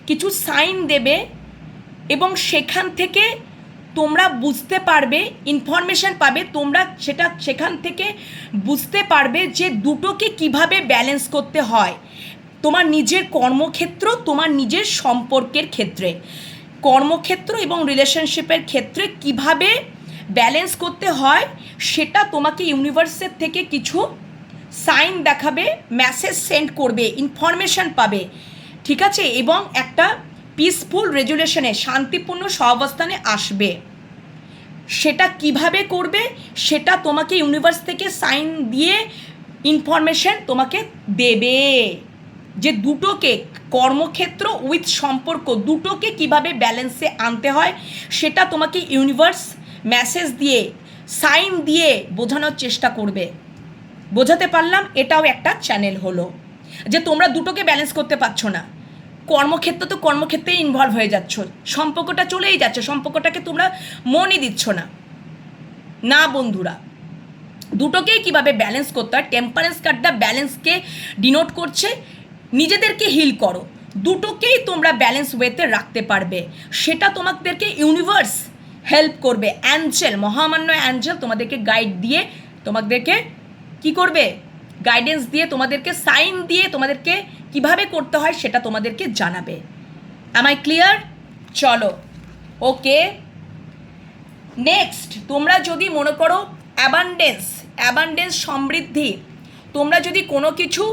কিছু সাইন দেবে এবং সেখান থেকে তোমরা বুঝতে পারবে, ইনফরমেশান পাবে, তোমরা সেখান থেকে বুঝতে পারবে যে দুটোকে কিভাবে ব্যালেন্স করতে হয়। তোমার নিজের কর্মক্ষেত্র, তোমার নিজের সম্পর্কের ক্ষেত্রে, কর্মক্ষেত্র এবং রিলেশনশিপের ক্ষেত্রে কিভাবে ব্যালেন্স করতে হয় সেটা তোমাকে ইউনিভার্সের থেকে কিছু সাইন দেখাবে, মেসেজ সেন্ড করবে, ইনফরমেশান পাবে, ঠিক আছে, এবং একটা পিসফুল রেজুলেশনে, শান্তিপূর্ণ সহাবস্থানে আসবে। সেটা কিভাবে করবে সেটা তোমাকে ইউনিভার্স থেকে সাইন দিয়ে ইনফরমেশান তোমাকে দেবে, যে দুটোকে, কর্মক্ষেত্র উইথ সম্পর্ক, দুটোকে কিভাবে ব্যালেন্সে আনতে হয় সেটা তোমাকে ইউনিভার্স মেসেজ দিয়ে, সাইন দিয়ে বোঝানোর চেষ্টা করবে। বোঝাতে পারলাম? এটাও একটা চ্যানেল হলো যে তোমরা দুটোকে ব্যালেন্স করতে পারছো না, কর্মক্ষেত্র তো কর্মক্ষেত্রেই ইনভলভ হয়ে যাচ্ছ, সম্পর্কটা চলেই যাচ্ছে, সম্পর্কটাকে তোমরা মনই দিচ্ছ না। না বন্ধুরা, দুটোকেই কিভাবে ব্যালেন্স করতে হয়, টেম্পারেন্স কার্ডটা ব্যালেন্সকে ডিনোট করছে। নিজেদেরকে হিল করো, দুটোকেই তোমরা ব্যালেন্স ওয়েতে রাখতে পারবে, সেটা তোমাদেরকে ইউনিভার্স হেল্প করবে। অ্যাঞ্জেল, মহামান্য অ্যাঞ্জেল তোমাদেরকে গাইড দিয়ে, তোমাদেরকে কি করবে, গাইডেন্স দিয়ে, তোমাদেরকে সাইন দিয়ে, তোমাদেরকে কিভাবে করতে হয় সেটা তোমাদেরকে জানাবে। Am I clear? চলো, ওকে। নেক্সট, তোমরা যদি মনে করো অ্যাবান্ডেন্স, সমৃদ্ধি, তোমরা যদি কোনো কিছু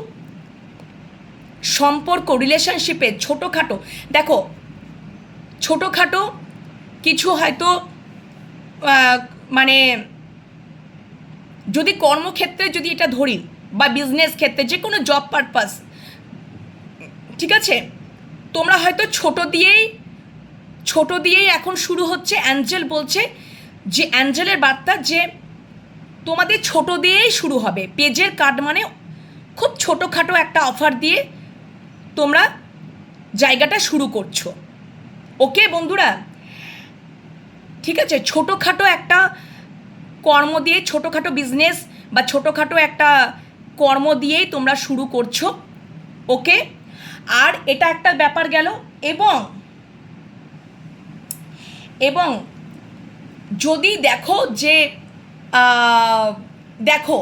সম্পর্ক, রিলেশনশিপে ছোটোখাটো, দেখো ছোটোখাটো কিছু হয়তো মানে যদি কর্মক্ষেত্রে যদি এটা ধরি বা বিজনেস ক্ষেত্রে, যে কোনো জব পারপাস, ঠিক আছে, তোমরা হয়তো ছোট দিয়েই এখন শুরু হচ্ছে। অ্যাঞ্জেল বলছে যে, অ্যাঞ্জেলের বার্তা যে তোমাদের ছোট দিয়েই শুরু হবে। পেজের কার্ড মানে খুব ছোটোখাটো একটা অফার দিয়ে তোমরা জায়গাটা শুরু করছো। ওকে বন্ধুরা, ঠিক আছে, ছোটোখাটো একটা কর্ম দিয়ে, ছোটোখাটো বিজনেস বা ছোটোখাটো একটা কর্ম দিয়েই তোমরা শুরু করছো। ওকে, আর এটা একটা ব্যাপার গেল। এবং যদি দেখো যে দেখো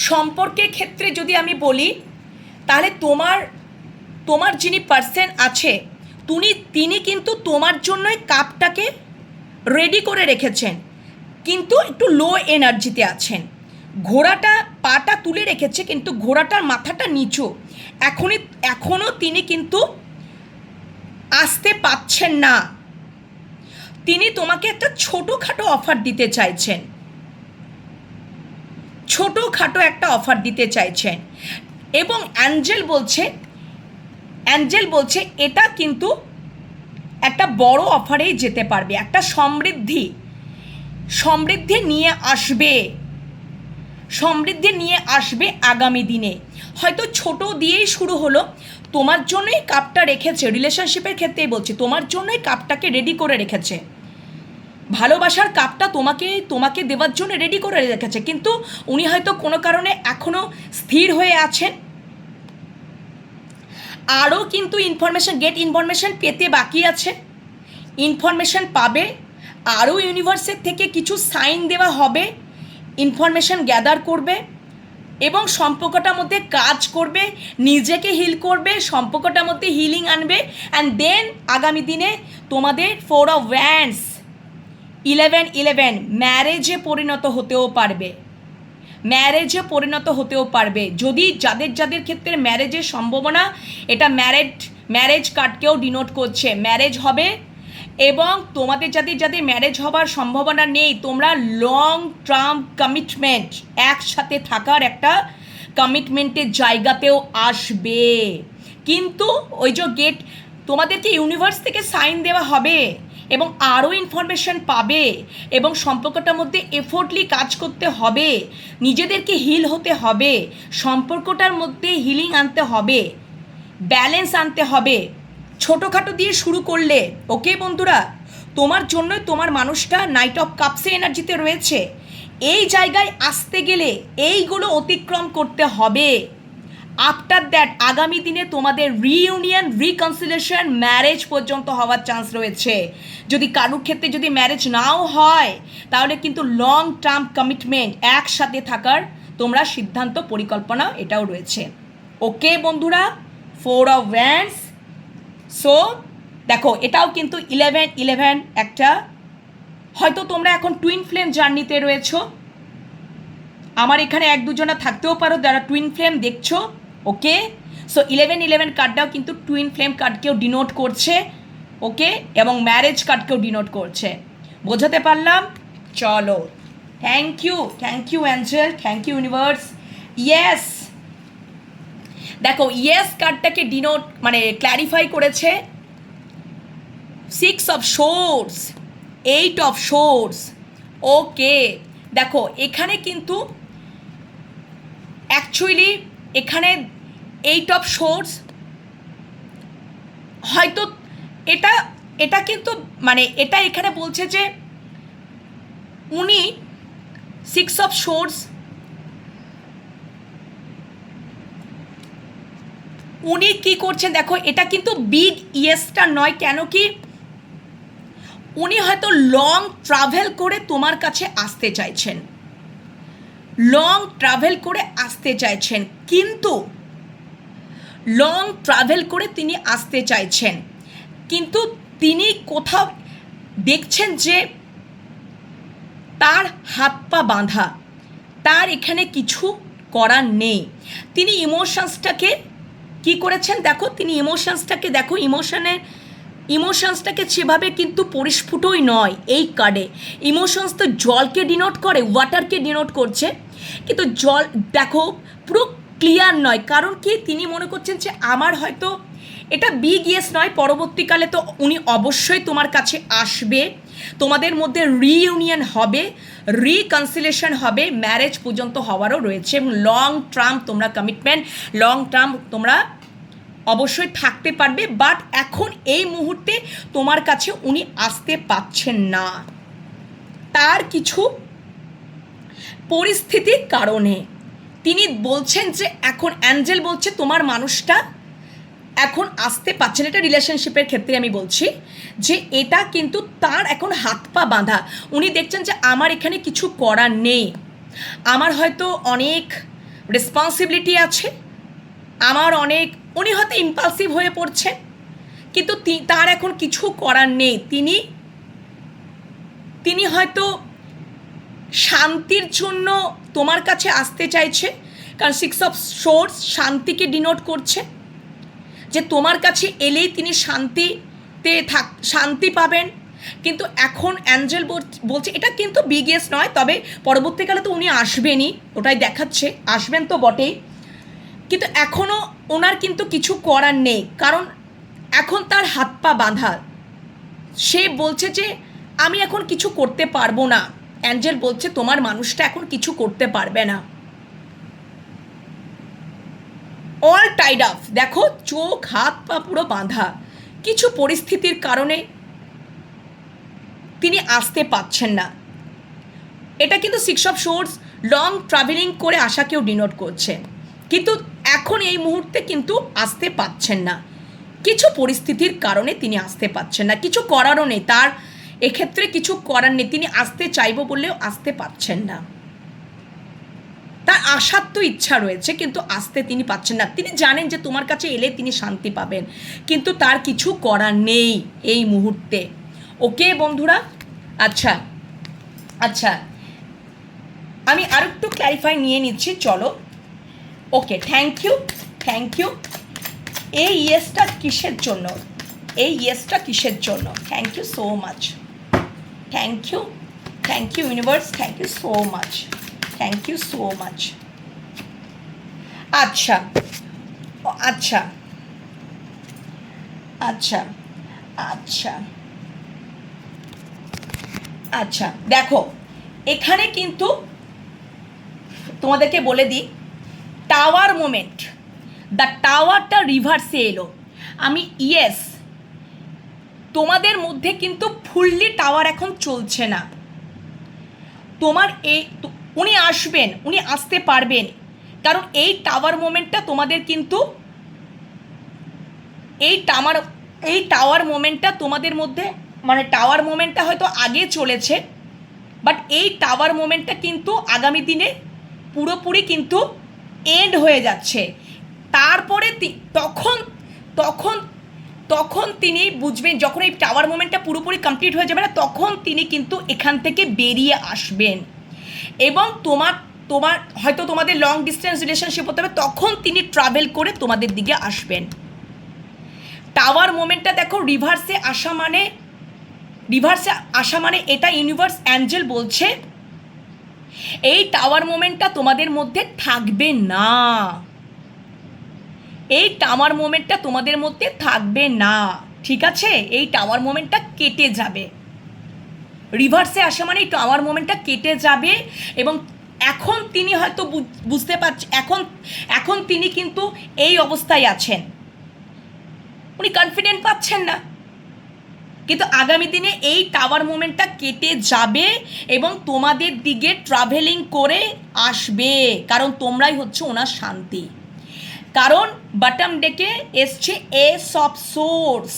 সম্পর্কের ক্ষেত্রে যদি আমি বলি, তাহলে তোমার যিনি পার্সন আছে তিনি কিন্তু তোমার জন্যই কাপটাকে রেডি করে রেখেছেন, কিন্তু একটু লো এনার্জিতে আছেন। ঘোড়াটা পাটা তুলে রেখেছে কিন্তু ঘোড়াটার মাথাটা নিচু, এখনও তিনি কিন্তু আসতে পাচ্ছেন না। তিনি তোমাকে একটা ছোটোখাটো অফার দিতে চাইছেন, ছোটোখাটো একটা অফার দিতে চাইছেন। এবং অ্যাঞ্জেল বলছে এটা কিন্তু একটা বড় অফারেই যেতে পারবে, একটা সমৃদ্ধি নিয়ে আসবে আগামী দিনে। হয়তো ছোট দিয়েই শুরু হলো, তোমার জন্যই কাপটা রেখেছে, রিলেশনশিপের ক্ষেত্রেই বলছি, তোমার জন্যই কাপটাকে রেডি করে রেখেছে, ভালোবাসার কাপটা তোমাকে দেওয়ার জন্য রেডি করে রেখেছে। কিন্তু উনি হয়তো কোনো কারণে এখনও স্থির হয়ে আছেন, আরও কিন্তু ইনফরমেশন পেতে বাকি আছে, ইনফরমেশন পাবে, আরও ইউনিভার্সের থেকে কিছু সাইন দেওয়া হবে, ইনফরমেশন গ্যাদার করবে এবং সম্পর্কটার মধ্যে কাজ করবে, নিজেকে হিল করবে, সম্পর্কটার মধ্যে হিলিং আনবে। অ্যান্ড দেন আগামী দিনে তোমাদের 4 of Wands 11 ম্যারেজে পরিণত হতেও পারবে। যদি যাদের ক্ষেত্রে ম্যারেজের সম্ভাবনা, এটা ম্যারেজ কার্ডকেও ডিনোট করছে, ম্যারেজ হবে। এবং তোমাদের যাদের ম্যারেজ হবার সম্ভাবনা নেই, তোমরা লং টার্ম কমিটমেন্ট, একসাথে থাকার একটা কমিটমেন্টের জায়গাতেও আসবে। কিন্তু ওই যে তোমাদেরকে ইউনিভার্স থেকে সাইন দেওয়া হবে এবং আরও ইনফরমেশন পাবে এবং সম্পর্কটার মধ্যে এফোর্টলি কাজ করতে হবে, নিজেদেরকে হিল হতে হবে, সম্পর্কটার মধ্যে হিলিং আনতে হবে, ব্যালেন্স আনতে হবে। ছোটোখাটো দিয়ে শুরু করলে, ওকে বন্ধুরা, তোমার জন্যই তোমার মানুষটা নাইট অফ কাপসে এনার্জিতে রয়েছে। এই জায়গায় আসতে গেলে এইগুলো অতিক্রম করতে হবে। আফটার দ্যাট আগামী দিনে তোমাদের রিইউনিয়ন, রিকনসিলিয়েশন, ম্যারেজ পর্যন্ত হওয়ার চান্স রয়েছে। যদি কারুর ক্ষেত্রে যদি ম্যারেজ নাও হয়, তাহলে কিন্তু লং টার্ম কমিটমেন্ট, একসাথে থাকার তোমরা সিদ্ধান্ত, পরিকল্পনা এটাও রয়েছে। ওকে বন্ধুরা, 4 of Wands। সো দেখো, এটাও কিন্তু 11 একটা, হয়তো তোমরা এখন টুইন ফ্লেম জার্নিতে রয়েছো, আমার এখানে 1-2 থাকতেও পারো যারা টুইন ফ্লেম দেখছো। ওকে, সো 11 কার্ডটাও কিন্তু টুইন ফ্লেম কার্ডকেও ডিনোট করছে, ওকে, এবং ম্যারেজ কার্ডকেও ডিনোট করছে। বোঝাতে পারলাম? চলো, thank you angel, thank you universe. Yes, দেখো ইয়েস কার্ডটাকে ডিনোট ক্ল্যারিফাই করেছে 6 of Swords, 8 of Swords। ওকে, দেখো এখানে কিন্তু অ্যাকচুয়ালি এখানে 8 of Swords হয়তো এটা কিন্তু এটা এখানে বলছে যে উনি 6 of Swords উনি কি করছেন দেখো, এটা কিন্তু বিগ ইয়েসটা নয়। কেন কি, উনি হয়তো লং ট্রাভেল করে তোমার কাছে আসতে চাইছেন, কিন্তু লং ট্রাভেল করে তিনি আসতে চাইছেন, কিন্তু তিনি কোথাও দেখছেন যে তার হাত পা বাঁধা, তার এখানে কিছু করার নেই। তিনি ইমোশনসটাকে কি করেছেন দেখো, তিনি ইমোশনসটাকে সেভাবে কিন্তু পরিস্ফুটই নয়। এই কার্ডে ইমোশনস তো জলকে ডিনোট করে, ওয়াটারকে ডিনোট করছে, কিন্তু জল দেখো পুরো ক্লিয়ার নয়। কারণ কি, তিনি মনে করছেন যে আমার হয়তো এটা বিগ ইয়েস নয়, পরবর্তীকালে তো উনি অবশ্যই তোমার কাছে আসবে, তোমাদের মধ্যে রিইউনিয়ন হবে, রিকনসিলিয়েশন হবে, ম্যারেজ পর্যন্ত হওয়ারও রয়েছে। এবং লং টার্ম তোমরা কমিটমেন্ট, লং টার্ম তোমরা অবশ্যই থাকতে পারবে। বাট এখন এই মুহূর্তে তোমার কাছে উনি আসতে পাচ্ছেন না, তার কিছু পরিস্থিতির কারণে। তিনি বলছেন যে এখন অ্যাঞ্জেল বলছে তোমার মানুষটা এখন আসতে পারছেন। এটা রিলেশনশিপের ক্ষেত্রে আমি বলছি যে এটা কিন্তু তার এখন হাত পা বাঁধা। উনি দেখছেন যে আমার এখানে কিছু করার নেই, আমার হয়তো অনেক রেসপন্সিবিলিটি আছে, উনি হয়তো ইম্পালসিভ হয়ে পড়ছেন, কিন্তু তার এখন কিছু করার নেই। তিনি হয়তো শান্তির জন্য তোমার কাছে আসতে চাইছে, কারণ 6 of Swords শান্তিকে ডিনোট করছে, যে তোমার কাছে এলেই তিনি শান্তি পাবেন। কিন্তু এখন অ্যাঞ্জেল বলছে এটা কিন্তু বিগেস্ট নয়, তবে পরবর্তীকালে তো উনি আসবেনই, ওটাই দেখাচ্ছে, আসবেন তো বটেই, কিন্তু এখনও ওনার কিন্তু কিছু করার নেই, কারণ এখন তার হাত পা বাঁধা। সে বলছে যে আমি এখন কিছু করতে পারবো না। অ্যাঞ্জেল বলছে তোমার মানুষটা এখন কিছু করতে পারবে না। অল টাইড আপ, দেখো চোখ হাত পা পুরো বাঁধা। কিছু পরিস্থিতির কারণে তিনি আসতে পারছেন না। এটা কিন্তু 6 অফ সোর্স লং ট্রাভেলিং করে আসাকেও ডিনোট করছে, কিন্তু এখন এই মুহূর্তে কিন্তু আসতে পারছেন না। কিছু পরিস্থিতির কারণে তিনি আসতে পারছেন না, কিছু করারও নেই তার এক্ষেত্রে, কিছু করার নেই। তিনি আসতে চাইবো বললেও আসতে পারছেন না। তার আসার তো ইচ্ছা রয়েছে, কিন্তু আসতে তিনি পাচ্ছেন না। তিনি জানেন যে তোমার কাছে এলে তিনি শান্তি পাবেন, কিন্তু তার কিছু করার নেই এই মুহূর্তে। ওকে বন্ধুরা, আচ্ছা আচ্ছা, আমি আর একটু ক্ল্যারিফাই নিয়ে নিচ্ছি, চলো। Okay, thank you thank you. এই ইয়েসটা কিসের জন্য, এই ইয়েসটা কিসের জন্য? Thank you so much, thank you universe, thank you so much, thank you so much. আচ্ছা আচ্ছা আচ্ছা আচ্ছা আচ্ছা, দেখো এখানে কিন্তু তোমাদেরকে বলে দিই, টাওয়ার মোমেন্ট, দ্য টাওয়ারটা রিভার্সে এলো। আমি ইয়েস, তোমাদের মধ্যে কিন্তু ফুললি টাওয়ার এখন চলছে না। তোমার এই উনি আসবেন, উনি আসতে পারবেন, কারণ এই টাওয়ার মোমেন্টটা তোমাদের কিন্তু এই টাওয়ার মোমেন্টটা তোমাদের মধ্যে, মানে টাওয়ার মোমেন্টটা হয়তো আগে চলেছে, বাট এই টাওয়ার মোমেন্টটা কিন্তু আগামী দিনে পুরোপুরি কিন্তু এন্ড হয়ে যাচ্ছে। তারপরে তখন তখন তখন তিনি বুঝবেন, যখন এই টাওয়ার মোমেন্টটা পুরোপুরি কমপ্লিট হয়ে যাবে না, তখন তিনি কিন্তু এখান থেকে বেরিয়ে আসবেন, এবং তোমার হয়তো তোমাদের লং ডিস্টেন্স রিলেশনশিপ হতে হবে, তখন তিনি ট্রাভেল করে তোমাদের দিকে আসবেন। টাওয়ার মোমেন্টটা দেখো রিভার্সে আসা মানে এটা ইউনিভার্স অ্যাঞ্জেল বলছে এই টাওয়ার মোমেন্টটা তোমাদের মধ্যে থাকবে না, এই টাওয়ার মোমেন্টটা তোমাদের মধ্যে থাকবে না, ঠিক আছে? এই টাওয়ার মোমেন্টটা কেটে যাবে। রিভার্সে আসা মানে এই টাওয়ার মোমেন্টটা কেটে যাবে, এবং এখন তিনি হয়তো বুঝতে পারছেন, এখন তিনি কিন্তু এই অবস্থায় আছেন, উনি কনফিডেন্ট পাচ্ছেন না, কিন্তু আগামী দিনে এই টাওয়ার মোমেন্টটা কেটে যাবে এবং তোমাদের দিকে ট্রাভেলিং করে আসবে, কারণ তোমরাই হচ্ছে ওনার শান্তি। কারণ বটম ডেকে এসছে S of swords,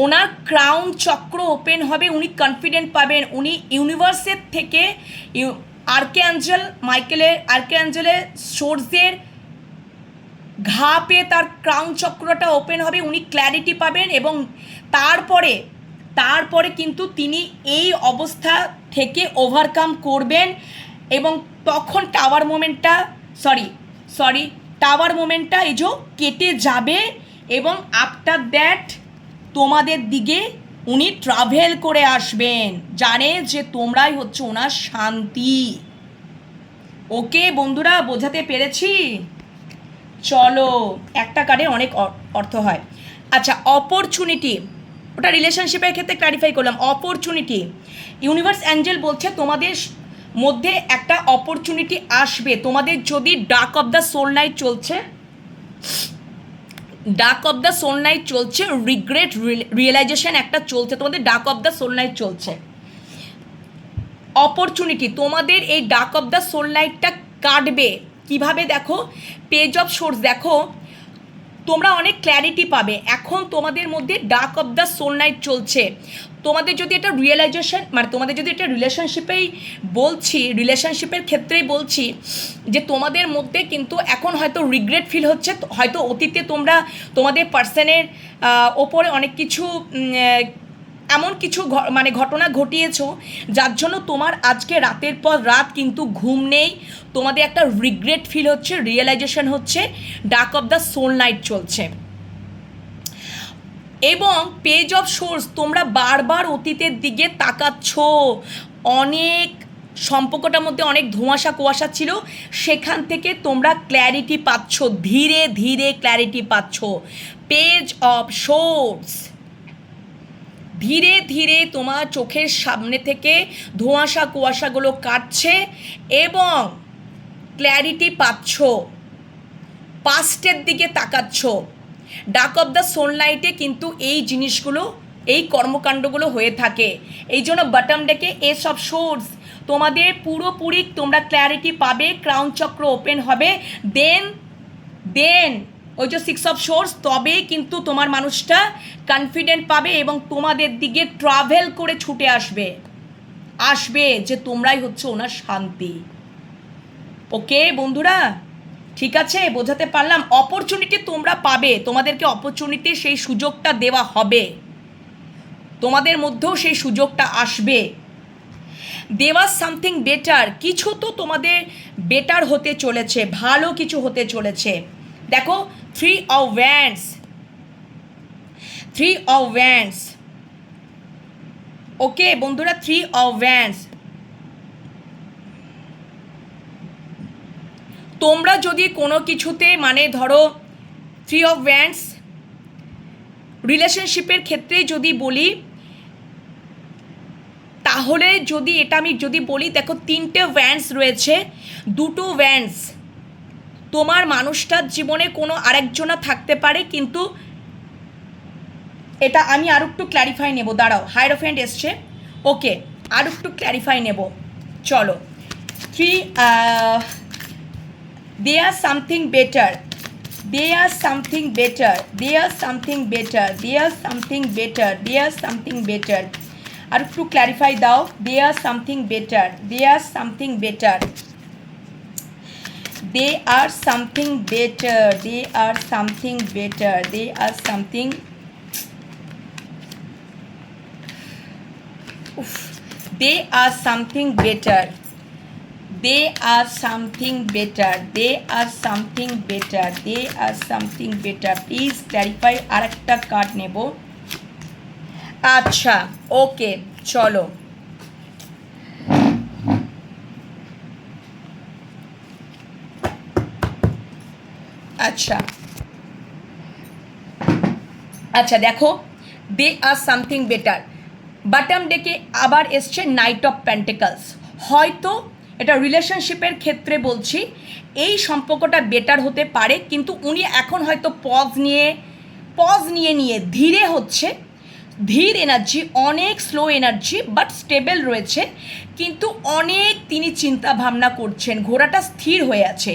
owner crown চক্র ওপেন হবে, উনি কনফিডেন্ট পাবেন, উনি ইউনিভার্সের থেকে আর্কেঅ্যাঞ্জেলের সোর্সের ঘা পেয়ে তার ক্রাউন চক্রটা ওপেন হবে, উনি ক্ল্যারিটি পাবেন, এবং তারপরে কিন্তু তিনি এই অবস্থা থেকে ওভারকাম করবেন, এবং তখন টাওয়ার মোমেন্টটা এই যে কেটে যাবে, এবং আফটার দ্যাট তোমাদের দিকে উনি ট্রাভেল করে আসবেন, জানে যে তোমরাই হচ্ছে ওনার শান্তি। ওকে বন্ধুরা, বোঝাতে পেরেছি? চলো, একটা কার্ডে অনেক অর্থ হয়। আচ্ছা, অপরচুনিটি, ওটা রিলেশনশিপের ক্ষেত্রে ক্লারিফাই করলাম। অপরচুনিটি, ইউনিভার্স অ্যাঞ্জেল বলছে তোমাদের মধ্যে একটা অপরচুনিটি আসবে। তোমাদের যদি dark of the soul night চলছে, রিগ্রেট রিয়েলাইজেশন একটা চলছে, তোমাদের dark of the soul night চলছে। অপরচুনিটি, তোমাদের এই ডার্ক অফ দ্য সোল নাইটটা কাটবে কিভাবে? দেখো পেজ অফ সোর্স, দেখো তোমরা অনেক ক্ল্যারিটি পাবে। এখন তোমাদের মধ্যে dark of the soul night চলছে, তোমাদের যদি এটা রিয়েলাইজেশন, মানে তোমাদের যদি এটা রিলেশনশিপের ক্ষেত্রেই বলছি যে তোমাদের মধ্যে কিন্তু এখন হয়তো রিগ্রেট ফিল হচ্ছে, হয়তো অতীতে তোমরা তোমাদের পার্সনের ওপরে অনেক কিছু এমন কিছু ঘটনা ঘটিয়েছো যার জন্য তোমার আজকে রাতের পর রাত কিন্তু ঘুম নেই, তোমাদের একটা রিগ্রেট ফিল হচ্ছে, রিয়েলাইজেশন হচ্ছে, dark of the soul night চলছে। এবং পেজ অফ সোর্স, তোমরা বারবার অতীতের দিকে তাকাচ্ছ, অনেক সম্পর্কটার মধ্যে অনেক ধোঁয়াশা কুয়াশা ছিল, সেখান থেকে তোমরা ক্ল্যারিটি পাচ্ছ, ধীরে ধীরে ক্ল্যারিটি পাচ্ছ। পেজ অফ সোর্স, ধীরে ধীরে তোমার চোখের সামনে থেকে ধোঁয়াশা কুয়াশাগুলো কাটছে এবং ক্ল্যারিটি পাচ্ছ, পাস্টের দিকে তাকাচ্ছ। ডাক অফ দ্য সোললাইটে কিন্তু এই জিনিসগুলো, এই কর্মকাণ্ডগুলো হয়ে থাকে। এই জন্য বটম ডেকে এস অফ সোর্স, তোমাদের পুরোপুরি তোমরা ক্ল্যারিটি পাবে, ক্রাউন চক্র ওপেন হবে, দেন ওই যে সিক্স অফ সোর্স, তবেই কিন্তু তোমার মানুষটা কনফিডেন্ট পাবে এবং তোমাদের দিকে ট্রাভেল করে ছুটে আসবে যে তোমরাই হচ্ছে ওনার শান্তি। ওকে বন্ধুরা, ঠিক আছে, বোঝাতে পারলাম? অপরচুনিটি তোমরা পাবে, তোমাদেরকে অপরচুনিটি সেই সুযোগটা দেওয়া হবে, তোমাদের মধ্যেও সেই সুযোগটা আসবে। দেওয়া সামথিং বেটার, কিছু তো তোমাদের বেটার হতে চলেছে, ভালো কিছু হতে চলেছে। দেখো থ্রি অফ ওয়ান্ডস, ওকে বন্ধুরা, থ্রি অফ ওয়ান্ডস। তোমরা যদি কোনো কিছুতে মানে ধরো থ্রি অফ ওয়ান্ডস রিলেশনশিপের ক্ষেত্রে যদি বলি, তাহলে যদি এটা আমি যদি বলি, দেখো তিনটে ওয়ান্ডস রয়েছে, দুটো ওয়ান্ডস তোমার মানুষটার জীবনে কোনো আরেকজনা থাকতে পারে, কিন্তু এটা আমি আরও একটু ক্ল্যারিফাই নেব, দাঁড়াও, হায়ারোফ্যান্ট এসছে, ওকে আরও একটু ক্ল্যারিফাই নেব, চলো। Three, they are something better, they are something better, they are something better, they are something better, they are something better, আর একটু ক্ল্যারিফাই দাও, they are something better, they are something better, they are something better, they are something better, they are something, they are something better, they are something better, they are something better, they are something better, please clarify. আর একটা card নেব, আচ্ছা okay চলো। আচ্ছা আচ্ছা দেখো, they are something better, bottom ডেকে আবার এসছে নাইট অফ পেন্টিকলস। হয়তো এটা রিলেশনশিপের ক্ষেত্রে বলছি, এই সম্পর্কটা বেটার হতে পারে, কিন্তু উনি এখন হয়তো পজ নিয়ে ধীরে হচ্ছে, ধীর এনার্জি, অনেক স্লো এনার্জি, বাট স্টেবল রয়েছে, কিন্তু অনেক তিনি চিন্তা ভাবনা করছেন, ঘোড়াটা স্থির হয়ে আছে,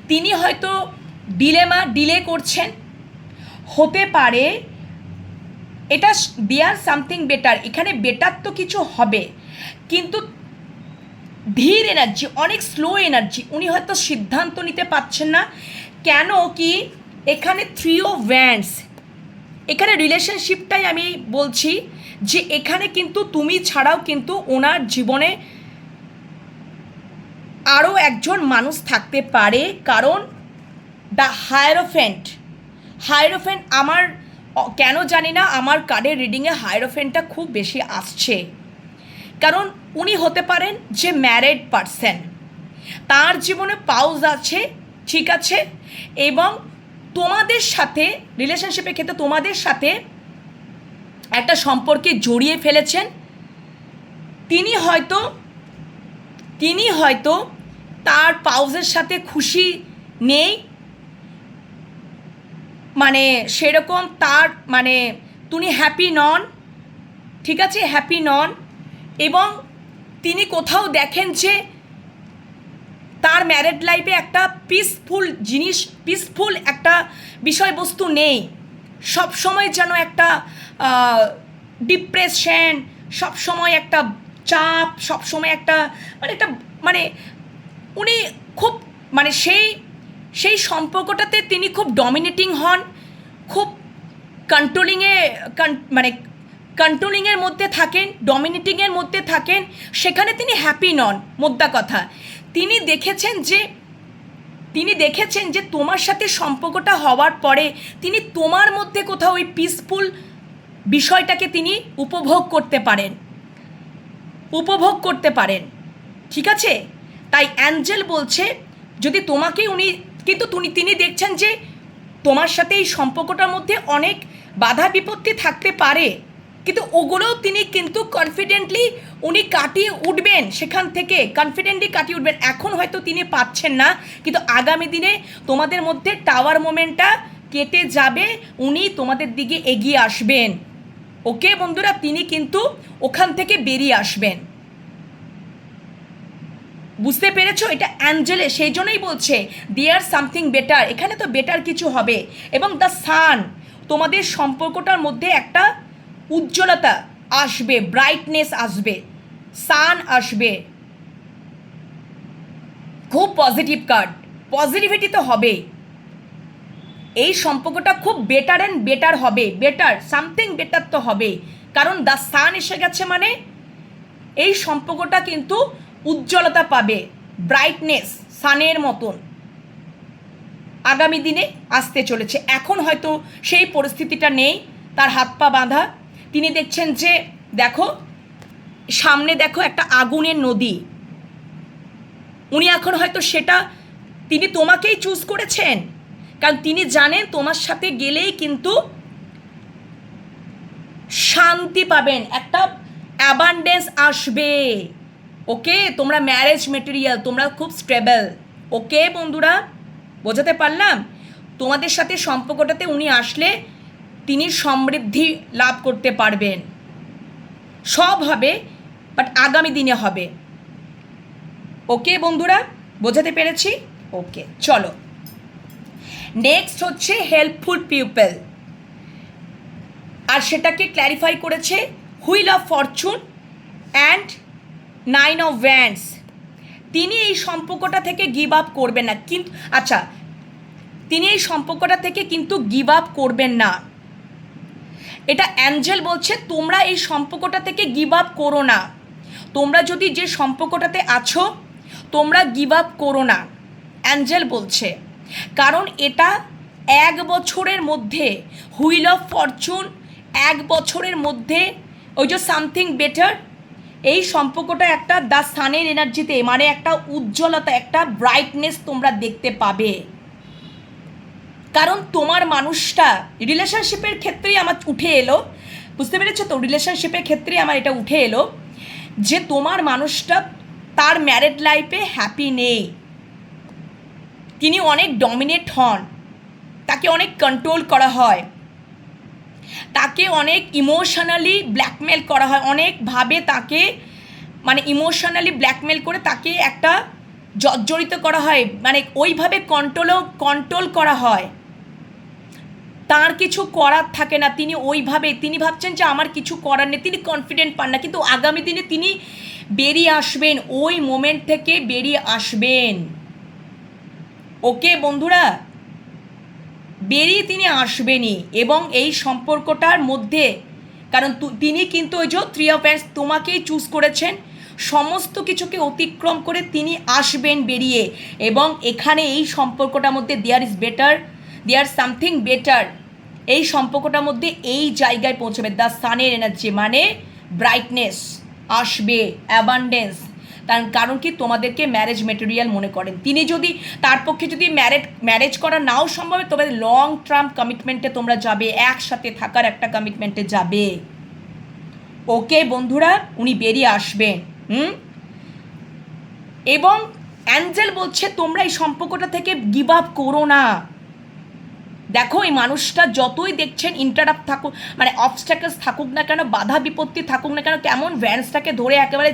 তিনি হয়তো ডিলে করছেন, হতে পারে এটা দেয়ার সামথিং বেটার, এখানে বেটার তো কিছু হবে, কিন্তু ধীর এনার্জি, অনেক স্লো এনার্জি, উনি হয়তো সিদ্ধান্ত নিতে পারছেন না। কেন কি এখানে থ্রি অফ ওয়ান্ডস, এখানে রিলেশনশিপটাই আমি বলছি যে এখানে কিন্তু তুমি ছাড়াও কিন্তু ওনার জীবনে আরও একজন মানুষ থাকতে পারে, কারণ দ্য হায়ারোফ্যান্ট আমার কেন জানি না আমার কার্ডের রিডিংয়ে হায়ারোফ্যান্টটা খুব বেশি আসছে, কারণ উনি হতে পারেন যে ম্যারিড পারসন, তার জীবনে পাউজ আছে, ঠিক আছে, এবং তোমাদের সাথে রিলেশনশিপের ক্ষেত্রে তোমাদের সাথে একটা সম্পর্কে জড়িয়ে ফেলেছেন। তিনি হয়তো তার পাউজের সাথে খুশি নেই, মানে সেরকম তার মানে তিনি হ্যাপি নন, ঠিক আছে, হ্যাপি নন, এবং তিনি কোথাও দেখেন যে তার ম্যারেড লাইফে একটা পিসফুল একটা বিষয়বস্তু নেই, সবসময় যেন একটা ডিপ্রেশন, সবসময় একটা চাপ, সবসময় একটা মানে উনি খুব মানে সেই সম্পর্কটাতে তিনি খুব ডমিনেটিং হন, খুব কন্ট্রোলিংয়ের মধ্যে থাকেন, ডমিনেটিংয়ের মধ্যে থাকেন, সেখানে তিনি হ্যাপি নন। মোদ্দা কথা, তিনি দেখেছেন যে তোমার সাথে সম্পর্কটা হওয়ার পরে তিনি তোমার মধ্যে কোথাও ওই পিসফুল বিষয়টাকে তিনি উপভোগ করতে পারেন, ঠিক আছে? তাই অ্যাঞ্জেল বলছে যদি তোমাকে উনি, কিন্তু তিনি দেখছেন যে তোমার সাথে এই সম্পর্কটার মধ্যে অনেক বাধা বিপত্তি থাকতে পারে, কিন্তু ওগুলোও তিনি কিন্তু কনফিডেন্টলি উনি কাটিয়ে উঠবেন, সেখান থেকে কনফিডেন্টলি কাটিয়ে উঠবেন। এখন হয়তো তিনি পাচ্ছেন না, কিন্তু আগামী দিনে তোমাদের মধ্যে টাওয়ার মোমেন্টটা কেটে যাবে, উনি তোমাদের দিকে এগিয়ে আসবেন। ওকে বন্ধুরা, তিনি কিন্তু ওখান থেকে বেরিয়ে আসবেন। বুঝতে পেরেছো? এটা অ্যাঞ্জেলে সেই জন্যই বলছে দেয়ার সামথিং বেটার, এখানে তো বেটার কিছু হবে। এবং দ্য সান, তোমাদের সম্পর্কটার মধ্যে একটা উজ্জ্বলতা আসবে, ব্রাইটনেস আসবে, সান আসবে। খুব পজিটিভ কার্ড, পজিটিভিটি তো হবেই। এই সম্পর্কটা খুব বেটার অ্যান্ড বেটার হবে, বেটার সামথিং বেটার তো হবেই, কারণ দ্য সান এসে গেছে মানে এই সম্পর্কটা কিন্তু উজ্জ্বলতা পাবে, ব্রাইটনেস সানের মতন আগামী দিনে আসতে চলেছে। এখন হয়তো সেই পরিস্থিতিটা নেই, তার হাত পা বাঁধা। তিনি দেখছেন যে দেখো সামনে দেখো একটা আগুনের নদী, উনি এখন হয়তো সেটা, তিনি তোমাকেই চুজ করেছেন, কারণ তিনি জানেন তোমার সাথে গেলেই কিন্তু শান্তি পাবেন, একটা অ্যাবান্ডেন্স আসবে। ওকে, তোমরা ম্যারেজ মেটেরিয়াল, তোমরা খুব স্টেবল। ওকে বন্ধুরা, বোঝাতে পারলাম? তোমাদের সাথে সম্পর্কটাতে উনি আসলে তিনি সমৃদ্ধি লাভ করতে পারবেন, সব হবে, বাট আগামী দিনে হবে। ওকে বন্ধুরা, বোঝাতে পেরেছি? ওকে, চলো নেক্সট হচ্ছে হেল্পফুল পিপল, আর সেটাকে ক্ল্যারিফাই করেছে wheel of Fortune and 9 of wands. তিনি এই সম্পর্কটা থেকে গিভ আপ করবেন না, কিন্তু আচ্ছা, তিনি এই সম্পর্কটা থেকে কিন্তু গিভ আপ করবেন না, এটা অ্যাঞ্জেল বলছে। তোমরা এই সম্পর্কটা থেকে গিভ আপ করো না, তোমরা যদি যে সম্পর্কটাতে আছো তোমরা গিভ আপ করো না, অ্যাঞ্জেল বলছে। কারণ এটা 1 বছরের মধ্যে, হুইল অফ ফরচুন 1 বছরের মধ্যে, ওই যে সামথিং বেটার, এই সম্পর্কটা একটা দ্য সানের এনার্জিতে, মানে একটা উজ্জ্বলতা, একটা ব্রাইটনেস তোমরা দেখতে পাবে। কারণ তোমার মানুষটা রিলেশনশিপের ক্ষেত্রেই আমার উঠে এলো, বুঝতে পেরেছো তো? রিলেশনশিপের ক্ষেত্রেই আমার এটা উঠে এলো যে তোমার মানুষটা তার ম্যারেড লাইফে হ্যাপি নেই, তিনি অনেক ডমিনেট হন, তাকে অনেক কন্ট্রোল করা হয়, তাকে অনেক ইমোশনালি ব্ল্যাকমেল করা হয়, অনেকভাবে তাকে মানে ইমোশনালি ব্ল্যাকমেল করে তাকে একটা জর্জরিত করা হয়, মানে ওইভাবে কন্ট্রোল করা হয়, তার কিছু করার থাকে না, তিনি ওইভাবে, তিনি ভাবছেন যে আমার কিছু করার নেই, তিনি কনফিডেন্ট পান না, কিন্তু আগামী দিনে তিনি বেরিয়ে আসবেন, ওই মোমেন্ট থেকে বেরিয়ে আসবেন। ওকে বন্ধুরা, বেরিয়ে তিনি আসবেনই, এবং এই সম্পর্কটার মধ্যে, কারণ তিনি কিন্তু ওই যে 3 অফ ওয়ান্ডস তোমাকেই চুজ করেছেন, সমস্ত কিছুকে অতিক্রম করে তিনি আসবেন বেরিয়ে, এবং এখানে এই সম্পর্কটার মধ্যে দেয়ার সামথিং বেটার, এই সম্পর্কটার মধ্যে এই জায়গায় পৌঁছবে। দ্য সানের এনার্জি মানে ব্রাইটনেস আসবে, অ্যাবান্ডেন্স, তার কারণ কি তোমাদেরকে ম্যারেজ মেটেরিয়াল মনে করেন তিনি। যদি তার পক্ষে যদি ম্যারেজ করা নাও সম্ভব, তবে লং টার্ম কমিটমেন্টে তোমরা যাবে, একসাথে থাকার একটা কমিটমেন্টে যাবে। ওকে বন্ধুরা, উনি বেরিয়ে আসবেন। এবং অ্যাঞ্জেল বলছে তোমরা এই সম্পর্কটা থেকে গিভ আপ করো না। দেখো এই মানুষটা যতই দেখছেন ইন্টারাপ্ট থাকুক, মানে অবস্ট্যাকলস থাকুক না কেন, বাধা বিপত্তি থাকুক না কেন, কেমন ভ্যান্সটাকে ধরে একেবারে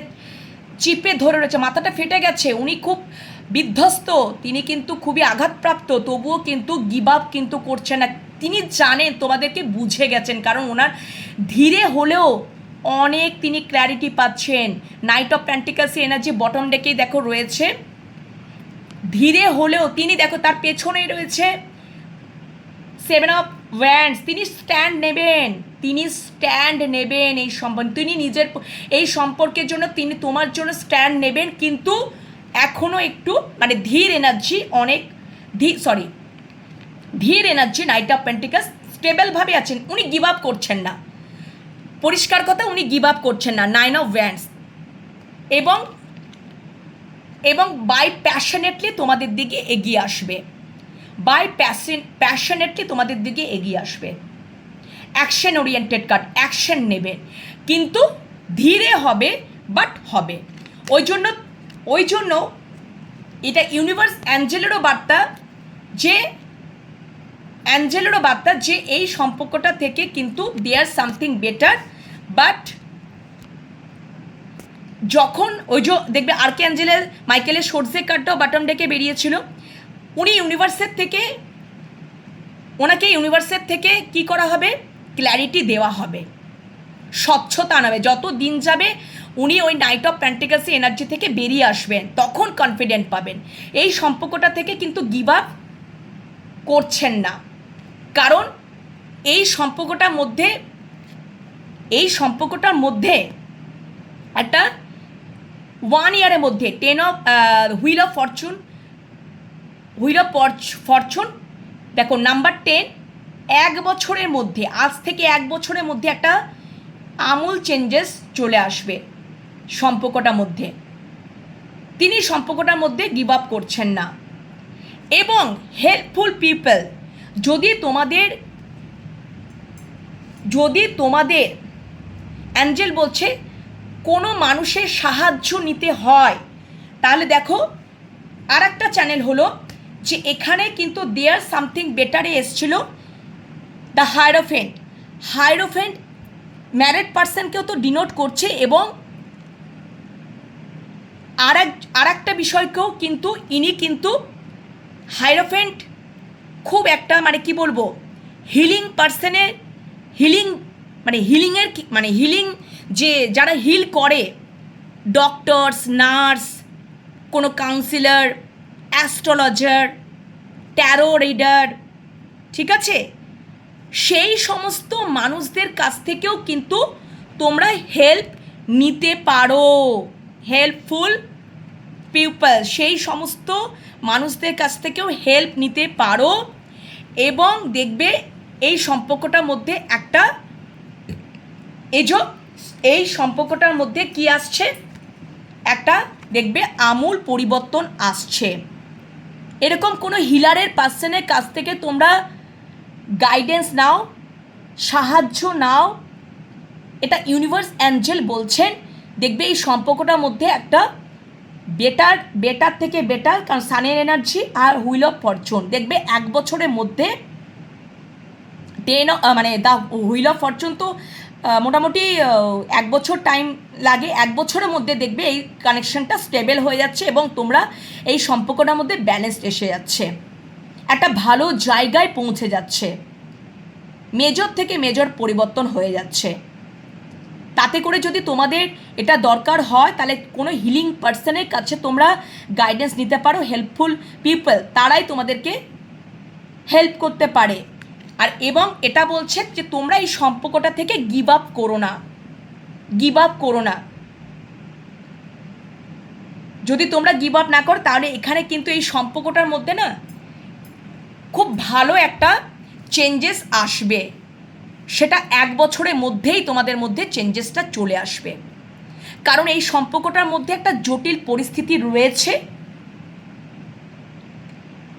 চিপে ধরে রয়েছে, মাথাটা ফেটে গেছে, উনি খুব বিধ্বস্ত, তিনি কিন্তু খুবই আঘাতপ্রাপ্ত, তবুও কিন্তু গিভ আপ কিন্তু করছে না। তিনি জানেন, তোমাদেরকে বুঝে গেছেন, কারণ ওনার ধীরে হলেও অনেক তিনি ক্ল্যারিটি পাচ্ছেন। Knight of pentacles energy bottom ডেকেই দেখো রয়েছে, ধীরে হলেও তিনি দেখো তার পেছনেই রয়েছে 7 অফ ওয়ান্ডস, তিনি স্ট্যান্ড নেবেন এই সম্পর্কে, তিনি নিজের এই সম্পর্কের জন্য তিনি তোমার জন্য স্ট্যান্ড নেবেন, কিন্তু এখনও একটু মানে ধীর এনার্জি, অনেক ধীর এনার্জি, নাইট অফ পেন্টিকলস স্টেবলভাবে আছেন, উনি গিভ আপ করছেন না, পরিষ্কার কথা, উনি গিভ আপ করছেন না। 9 অফ ওয়ান্ডস এবং এবং বাই প্যাশনেটলি তোমাদের দিকে এগিয়ে আসবে, বাই প্যাশনেটলি তোমাদের দিকে এগিয়ে আসবে। অ্যাকশন ওরিয়েন্টেড কার্ড, অ্যাকশন নেবে, কিন্তু ধীরে হবে, বাট হবে। ওই জন্য এটা ইউনিভার্স অ্যাঞ্জেলেরও বার্তা যে এই সম্পর্কটা থেকে কিন্তু দেয়ার সামথিং বেটার। বাট যখন দেখবে আর্কঅ্যাঞ্জেলের মাইকেলের সোর্সে কার্ডটাও বাটম ডেকে বেরিয়েছিল, ওনাকে ইউনিভার্সের থেকে কি করা হবে, ক্ল্যারিটি দেওয়া হবে, স্বচ্ছতা আনাবে। যত দিন যাবে উনি ওই নাইট অফ পেন্টিকলস এনার্জি থেকে বেরিয়ে আসবেন, তখন কনফিডেন্ট পাবেন। এই সম্পর্কটা থেকে কিন্তু গিভ আপ করছেন না, কারণ এই সম্পর্কটার মধ্যে একটা 1 ইয়ারের মধ্যে হুইল অফ ফরচুন দেখো নাম্বার 10, 1 বছরের মধ্যে, আজ থেকে 1 বছরের মধ্যে একটা আমূল চেঞ্জেস চলে আসবে সম্পর্কটার মধ্যে। তিনি সম্পর্কটার মধ্যে গিভ আপ করছেন না। এবং হেল্পফুল পিপল, যদি তোমাদের অ্যাঞ্জেল বলছে কোনো মানুষের সাহায্য নিতে হয়, তাহলে দেখো আর একটা চ্যানেল হলো যে এখানে কিন্তু দেয়ার সামথিং বেটারে এসছিল দ্য হায়ারোফেন্ট ম্যারিড পার্সনকেও তো ডিনোট করছে, এবং আর একটা বিষয়কেও কিন্তু ইনি কিন্তু হায়ারোফেন্ট খুব একটা মানে কি বলবো, হিলিং যে যারা হিল করে, ডক্টরস, নার্স, কোনো কাউন্সিলর, অ্যাস্ট্রোলজার, ট্যারো রিডার, ঠিক আছে, সেই সমস্ত মানুষদের কাছ থেকেও কিন্তু তোমরা হেল্প নিতে পারো। হেল্পফুল পিপল, সেই সমস্ত মানুষদের কাছ থেকেও হেল্প নিতে পারো। এবং দেখবে এই সম্পর্কটার মধ্যে এই সম্পর্কটার মধ্যে কি আসছে, একটা দেখবে আমূল পরিবর্তন আসছে। এরকম কোনো হিলারের পার্সনের কাছ থেকে তোমরা গাইডেন্স নাও, সাহায্য নাও, এটা ইউনিভার্স অ্যাঞ্জেল বলছেন। দেখবে এই সম্পর্কটার মধ্যে একটা বেটার থেকে বেটার, কারণ সানের এনার্জি আর হুইল অফ ফরচুন, দেখবে 1 বছরের মধ্যে দ্য হুইল অফ ফরচুন তো মোটামুটি 1 বছর টাইম লাগে, 1 বছরের মধ্যে দেখবে এই কানেকশনটা স্টেবল হয়ে যাচ্ছে এবং তোমরা এই সম্পর্কটার মধ্যে ব্যালেন্সড এসে যাচ্ছে, একটা ভালো জায়গায় পৌঁছে যাচ্ছে, মেজর থেকে মেজর পরিবর্তন হয়ে যাচ্ছে। তাতে করে যদি তোমাদের এটা দরকার হয়, তাহলে কোনো হিলিং পার্সনের কাছে তোমরা গাইডেন্স নিতে পারো। হেল্পফুল পিপল, তারাই তোমাদেরকে হেল্প করতে পারে। আর এবং এটা বলছে যে তোমরা এই সম্পর্কটা থেকে গিভ আপ করো না। যদি তোমরা গিভ আপ না করো, তাহলে এখানে কিন্তু এই সম্পর্কটার মধ্যে না খুব ভালো একটা চেঞ্জেস আসবে। সেটা 1 বছরের মধ্যেই তোমাদের মধ্যে চেঞ্জেসটা চলে আসবে, কারণ এই সম্পর্কটার মধ্যে একটা জটিল পরিস্থিতি রয়েছে,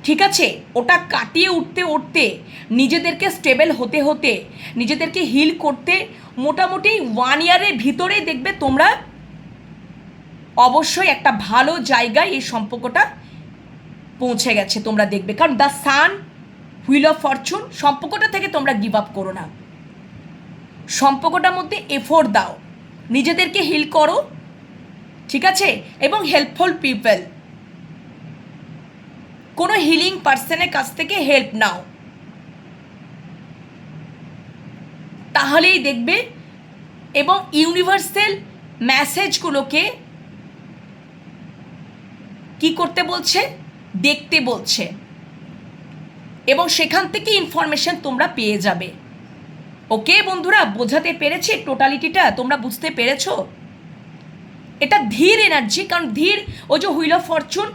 ঠিক আছে। ওটা কাটিয়ে উঠতে নিজেদেরকে স্টেবল হতে নিজেদেরকে হিল করতে মোটামুটি 1 ইয়ারের ভিতরেই দেখবে তোমরা অবশ্যই একটা ভালো জায়গায় এই সম্পর্কটা পৌঁছে গেছে, তোমরা দেখবে। কারণ the sun, wheel of Fortune, সম্পর্কটা থেকে তোমরা গিভ আপ করো না, সম্পর্কটার মধ্যে এফোর্ট দাও, নিজেদেরকে হিল করো, ঠিক আছে। এবং হেল্পফুল পিপল, কোনো হিলিং পার্সনের কাছ থেকে হেল্প নাও, তাহলেই দেখবে। এবং ইউনিভার্সাল মেসেজগুলোকে কি করতে বলছে, দেখতে বলছে, এবং সেখান থেকে ইনফরমেশন তোমরা পেয়ে যাবে। ওকে বন্ধুরা, বোঝাতে পেরেছি টোটালিটিটা? তোমরা বুঝতে পেরেছো? এটা ধীর এনার্জি, কারণ ধীর, ওই যে হুইল অফ ফরচুন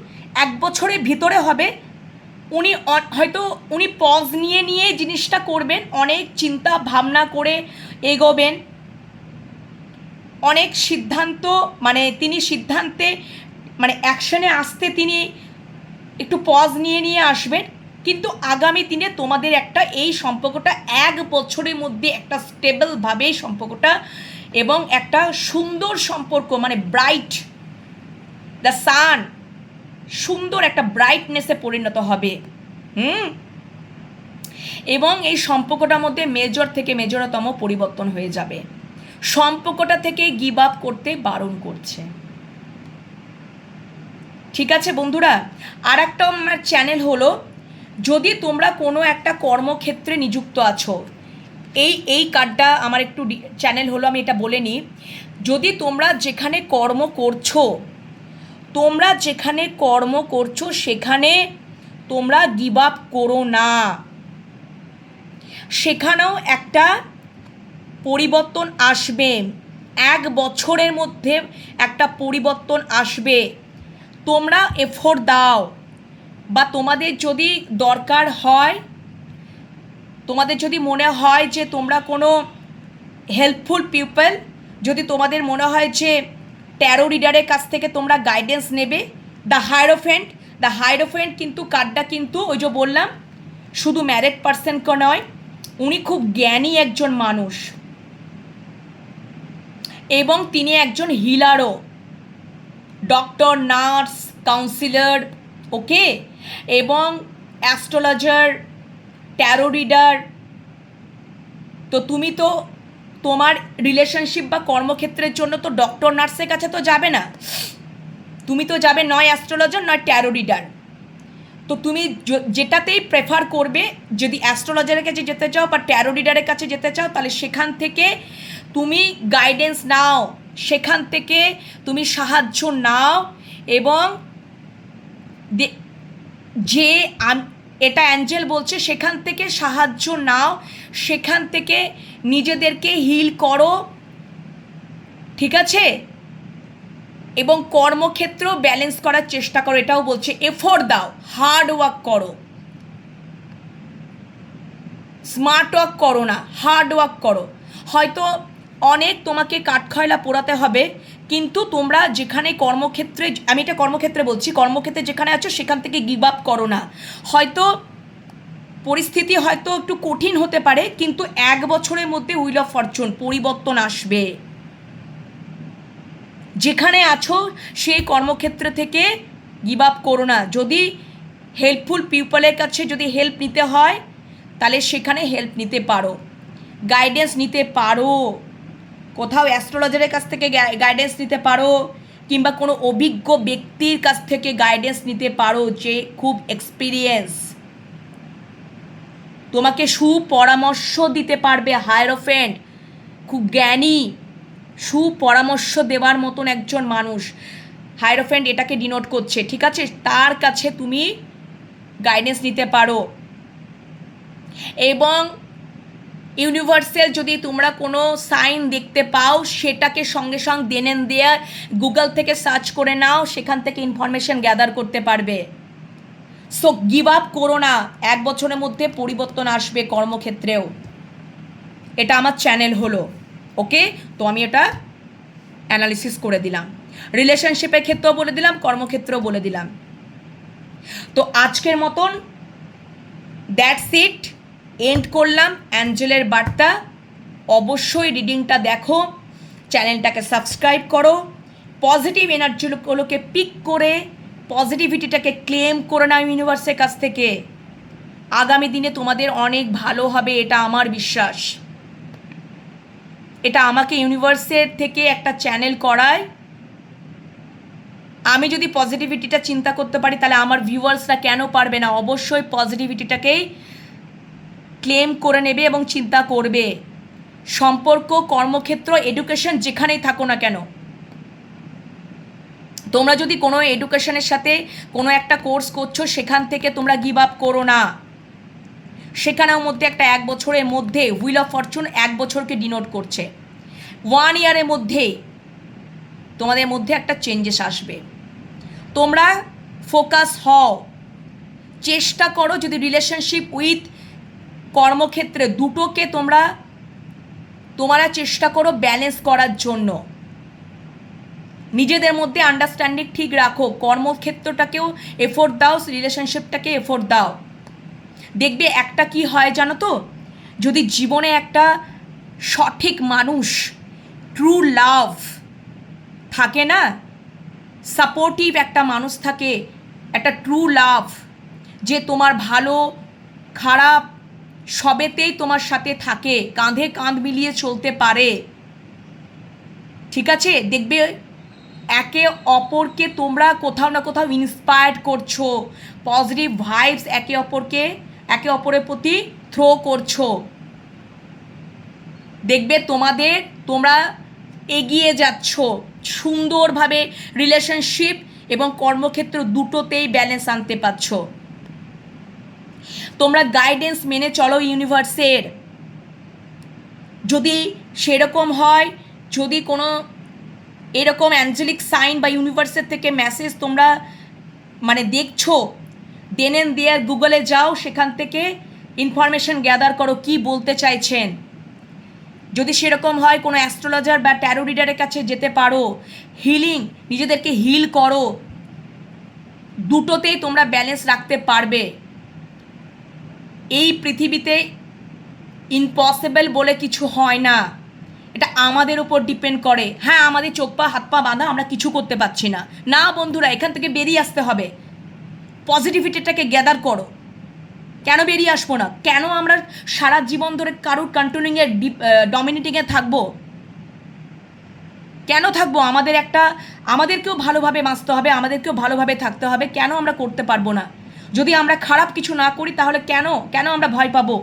1 বছরের ভিতরে হবে। উনি পজ নিয়ে জিনিসটা করবেন, অনেক চিন্তা ভাবনা করে এগোবেন, অনেক সিদ্ধান্ত, মানে তিনি সিদ্ধান্তে মানে অ্যাকশনে আসতে তিনি একটু পজ নিয়ে নিয়ে আসবেন, কিন্তু আগামী দিনে তোমাদের একটা এই সম্পর্কটা 1 বছরের মধ্যে একটা স্টেবলভাবে সম্পর্কটা এবং একটা সুন্দর সম্পর্ক, মানে ব্রাইট দ্য সান, সুন্দর একটা ব্রাইটনেসে পরিণত হবে। এবং এই সম্পর্কটার মধ্যে মেজর থেকে মেজরতম পরিবর্তন হয়ে যাবে। সম্পর্কটা থেকে গিভ আপ করতে বারণ করছে। ঠিক আছে বন্ধুরা, আর একটা আমার চ্যানেল হলো, যদি তোমরা কোনো একটা কর্মক্ষেত্রে নিযুক্ত আছো, এই কার্ডটা আমার একটু চ্যানেল হলো, আমি এটা বলে নিই। যদি তোমরা যেখানে কর্ম করছো সেখানে তোমরা গিভ আপ করো না, সেখানেও একটা পরিবর্তন আসবে। 1 বছরের মধ্যে একটা পরিবর্তন আসবে। তোমরা এফোর্ট দাও, বা তোমাদের যদি দরকার হয়, তোমাদের যদি মনে হয় যে তোমরা কোনো হেল্পফুল পিপল, যদি তোমাদের মনে হয় যে ট্যারো রিডারের কাছ থেকে তোমরা গাইডেন্স নেবে, দ্য হায়েরোফেন্ট কিন্তু কার্ডটা কিন্তু ওই যে বললাম শুধু ম্যারিড পার্সনকে নয়, উনি খুব জ্ঞানী একজন মানুষ এবং তিনি একজন হিলারও, ডক্টর, নার্স, কাউন্সিলর, ওকে, এবং অ্যাস্ট্রোলজার, ট্যারো রিডার। তো তুমি তো তোমার রিলেশনশিপ বা কর্মক্ষেত্রের জন্য তো ডক্টর, নার্সের কাছে তো যাবে না, তুমি তো যাবে নয় অ্যাস্ট্রোলজার নয় ট্যারো রিডার। তো তুমি যেটাতেই প্রেফার করবে, যদি অ্যাস্ট্রোলজারের কাছে যেতে চাও বা ট্যারো রিডারের কাছে যেতে চাও, তাহলে সেখান থেকে তুমি গাইডেন্স নাও, সেখান থেকে তুমি সাহায্য নাও, এবং যে এটা অ্যাঞ্জেল বলছে সেখান থেকে সাহায্য নাও, সেখান থেকে নিজেদেরকে হিল করো, ঠিক আছে, এবং কর্মক্ষেত্র ব্যালেন্স করার চেষ্টা করো। এটাও বলছে এফোর্ট দাও, হার্ড ওয়ার্ক করো, স্মার্ট ওয়ার্ক করো না, হার্ড ওয়ার্ক করো। হয়তো অনেক তোমাকে কাঠখয়লা পোড়াতে হবে, কিন্তু তোমরা যেখানে কর্মক্ষেত্রে, আমি এটা কর্মক্ষেত্রে বলছি, কর্মক্ষেত্রে যেখানে আছো সেখান থেকে গিভ আপ করো না। হয়তো পরিস্থিতি হয়তো একটু কঠিন হতে পারে, কিন্তু 1 বছরের মধ্যে হুইল অফ ফরচুন, পরিবর্তন আসবে। যেখানে আছো সেই কর্মক্ষেত্র থেকে গিভ আপ করো না। যদি হেল্পফুল পিপলের কাছে যদি হেল্প নিতে হয়, তাহলে সেখানে হেল্প নিতে পারো, গাইডেন্স নিতে পারো, কোথাও অ্যাস্ট্রোলজারের কাছ থেকে গাইডেন্স নিতে পারো, কিংবা কোনো অভিজ্ঞ ব্যক্তির কাছ থেকে গাইডেন্স নিতে পারো যে খুব এক্সপিরিয়েন্স, তোমাকে সুপরামর্শ দিতে পারবে। হায়েরোফেন্ট খুব জ্ঞানী, সুপরামর্শ দেওয়ার মতন একজন মানুষ, হায়েরোফেন্ট এটাকে ডিনোট করছে, ঠিক আছে, তার কাছে তুমি গাইডেন্স নিতে পারো। এবং ইউনিভার্সাল যদি তোমরা কোনো সাইন দেখতে পাও, সেটাকে সঙ্গে সঙ্গে দেন দেয়া গুগল থেকে সার্চ করে নাও, সেখান থেকে ইনফরমেশন গ্যাদার করতে পারবে। সো গিভ আপ করো না, 1 বছরের মধ্যে পরিবর্তন আসবে কর্মক্ষেত্রেও। এটা আমার চ্যানেল হলো, ওকে। তো আমি এটা অ্যানালিসিস করে দিলাম, রিলেশনশিপের ক্ষেত্রেও বলে দিলাম, কর্মক্ষেত্রেও বলে দিলাম। তো আজকের মতন দ্যাটস ইট, এন্ড করলাম অ্যাঞ্জেলের বার্তা। অবশ্যই রিডিংটা দেখো, চ্যানেলটাকে সাবস্ক্রাইব করো, পজিটিভ এনার্জিগুলোকে পিক করে পজিটিভিটিটাকে ক্লেম করে নাও ইউনিভার্সের কাছ থেকে। আগামী দিনে তোমাদের অনেক ভালো হবে, এটা আমার বিশ্বাস। এটা আমাকে ইউনিভার্সের থেকে একটা চ্যানেল করায়। আমি যদি পজিটিভিটিটা চিন্তা করতে পারি, তাহলে আমার ভিউয়ার্সরা কেন পারবে না? অবশ্যই পজিটিভিটিটাকেই ক্লেম করে নেবে এবং চিন্তা করবে। সম্পর্ক, কর্মক্ষেত্র, এডুকেশন, যেখানেই থাকো না কেন, তোমরা যদি কোনো এডুকেশনের সাথে কোনো একটা কোর্স করছো, সেখান থেকে তোমরা গিভ আপ করো না। সেখানেও মধ্যে একটা 1 বছরের মধ্যে হুইল অফ ফরচুন 1 বছরকে ডিনোট করছে। 1 ইয়ারের মধ্যেই তোমাদের মধ্যে একটা চেঞ্জেস আসবে। তোমরা ফোকাস হও, চেষ্টা করো যদি রিলেশনশিপ উইথ কর্মক্ষেত্রে দুটোকে তোমরা চেষ্টা করো ব্যালেন্স করার জন্য। নিজেদের মধ্যে আন্ডারস্ট্যান্ডিং ঠিক রাখো, কর্মক্ষেত্রটাকেও এফোর্ট দাও, রিলেশনশিপটাকে এফোর্ট দাও। দেখবে একটা কি হয় জানো তো, যদি জীবনে একটা সঠিক মানুষ, ট্রু লাভ থাকে না, সাপোর্টিভ একটা মানুষ থাকে, একটা ট্রু লাভ, যে তোমার ভালো খারাপ সবেতেই তোমার সাথে থাকে, কাঁধে কাঁধ মিলিয়ে চলতে পারে, ঠিক আছে? দেখবে একে অপরকে তোমরা কোথাও না কোথাও ইন্সপায়ার্ড করছো, পজিটিভ ভাইবস একে অপরের প্রতি থ্রো করছো। দেখবে তোমরা এগিয়ে যাচ্ছ সুন্দরভাবে, রিলেশনশিপ এবং কর্মক্ষেত্র দুটোতেই ব্যালেন্স আনতে পারছো। তোমরা গাইডেন্স মেনে চলো ইউনিভার্সের। যদি সেরকম হয়, যদি কোনো এরকম অ্যাঞ্জেলিক সাইন বা ইউনিভার্সের থেকে মেসেজ তোমরা মানে দেখছো, দেন এন্ড দেয়ার গুগলে যাও, সেখান থেকে ইনফরমেশন গ্যাদার করো কি বলতে চাইছেন। যদি সেরকম হয়, কোনো অ্যাস্ট্রোলজার বা ট্যারো রিডারের কাছে যেতে পারো, হিলিং, নিজেদেরকে হিল করো, দুটোতেই তোমরা ব্যালেন্স রাখতে পারবে। এই পৃথিবীতে ইম্পসিবল বলে কিছু হয় না, এটা আমাদের উপর ডিপেন্ড করে। হ্যাঁ, আমাদের চোখ পা হাত পা বাঁধা, আমরা কিছু করতে পারছি না, না বন্ধুরা, এখান থেকে বেরিয়ে আসতে হবে। পজিটিভিটিটাকে গ্যাদার করো। কেন বেরিয়ে আসবো না? কেন আমরা সারা জীবন ধরে কারুর কন্ট্রোলিংয়ে ডমিনেটিংয়ে থাকবো? কেন থাকবো? আমাদেরকেও ভালোভাবে বাঁচতে হবে, আমাদেরকেও ভালোভাবে থাকতে হবে। কেন আমরা করতে পারবো না? যদি আমরা খারাপ কিছু না করি তাহলে কেন আমরা ভয় পাবো?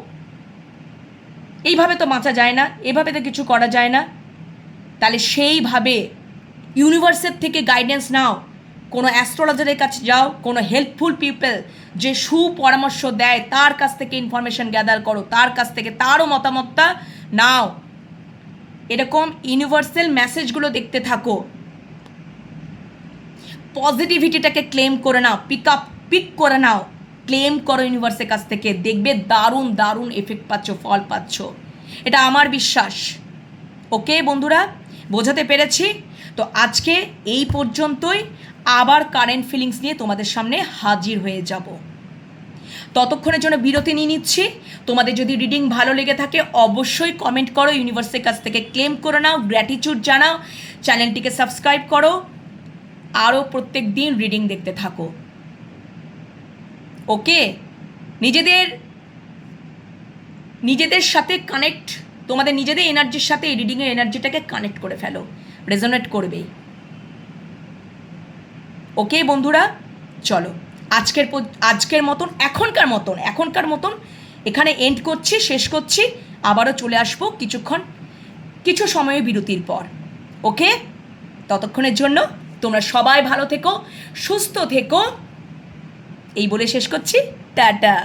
এইভাবে তো বাঁচা যায় না, এভাবে তো কিছু করা যায় না। তাহলে সেইভাবে ইউনিভার্সের থেকে গাইডেন্স নাও, কোনো অ্যাস্ট্রোলজারের কাছে যাও, কোনো হেল্পফুল পিপল যে সুপরামর্শ দেয় তার কাছ থেকে ইনফরমেশন গ্যাদার করো, তার কাছ থেকে তারও মতামতটা নাও। এরকম ইউনিভার্সাল মেসেজগুলো দেখতে থাকো, পজিটিভিটিটাকে ক্লেম করে নাও, পিক করে নাও, ক্লেম করো ইউনিভার্সের কাছ থেকে। দেখবে দারুণ দারুণ এফেক্ট পাচ্ছ, ফল পাচ্ছ, এটা আমার বিশ্বাস। ওকে বন্ধুরা, বোঝাতে পেরেছি তো? আজকে এই পর্যন্তই, আবার কারেন্ট ফিলিংস নিয়ে তোমাদের সামনে হাজির হয়ে যাব। ততক্ষণের জন্য বিরতি নিয়ে নিচ্ছি। তোমাদের যদি রিডিং ভালো লেগে থাকে অবশ্যই কমেন্ট করো, ইউনিভার্সের কাছ থেকে ক্লেম করে নাও, গ্র্যাটিটিউড জানাও, চ্যানেলটিকে সাবস্ক্রাইব করো, আরও প্রত্যেক দিন রিডিং দেখতে থাকো। ওকে, নিজেদের সাথে কানেক্ট, তোমাদের নিজেদের এনার্জির সাথে এই রিডিংয়ের এনার্জিটাকে কানেক্ট করে ফেলো, রেজোনেট করবেই। ওকে বন্ধুরা, চলো আজকের মতন এখনকার মতন এখানে এন্ড করছি, শেষ করছি। আবারও চলে আসবো কিছু সময় বিরতির পর। ওকে, ততক্ষণের জন্য তোমরা সবাই ভালো থেকো, সুস্থ থেকো, এই বলে শেষ করছি। টাটা।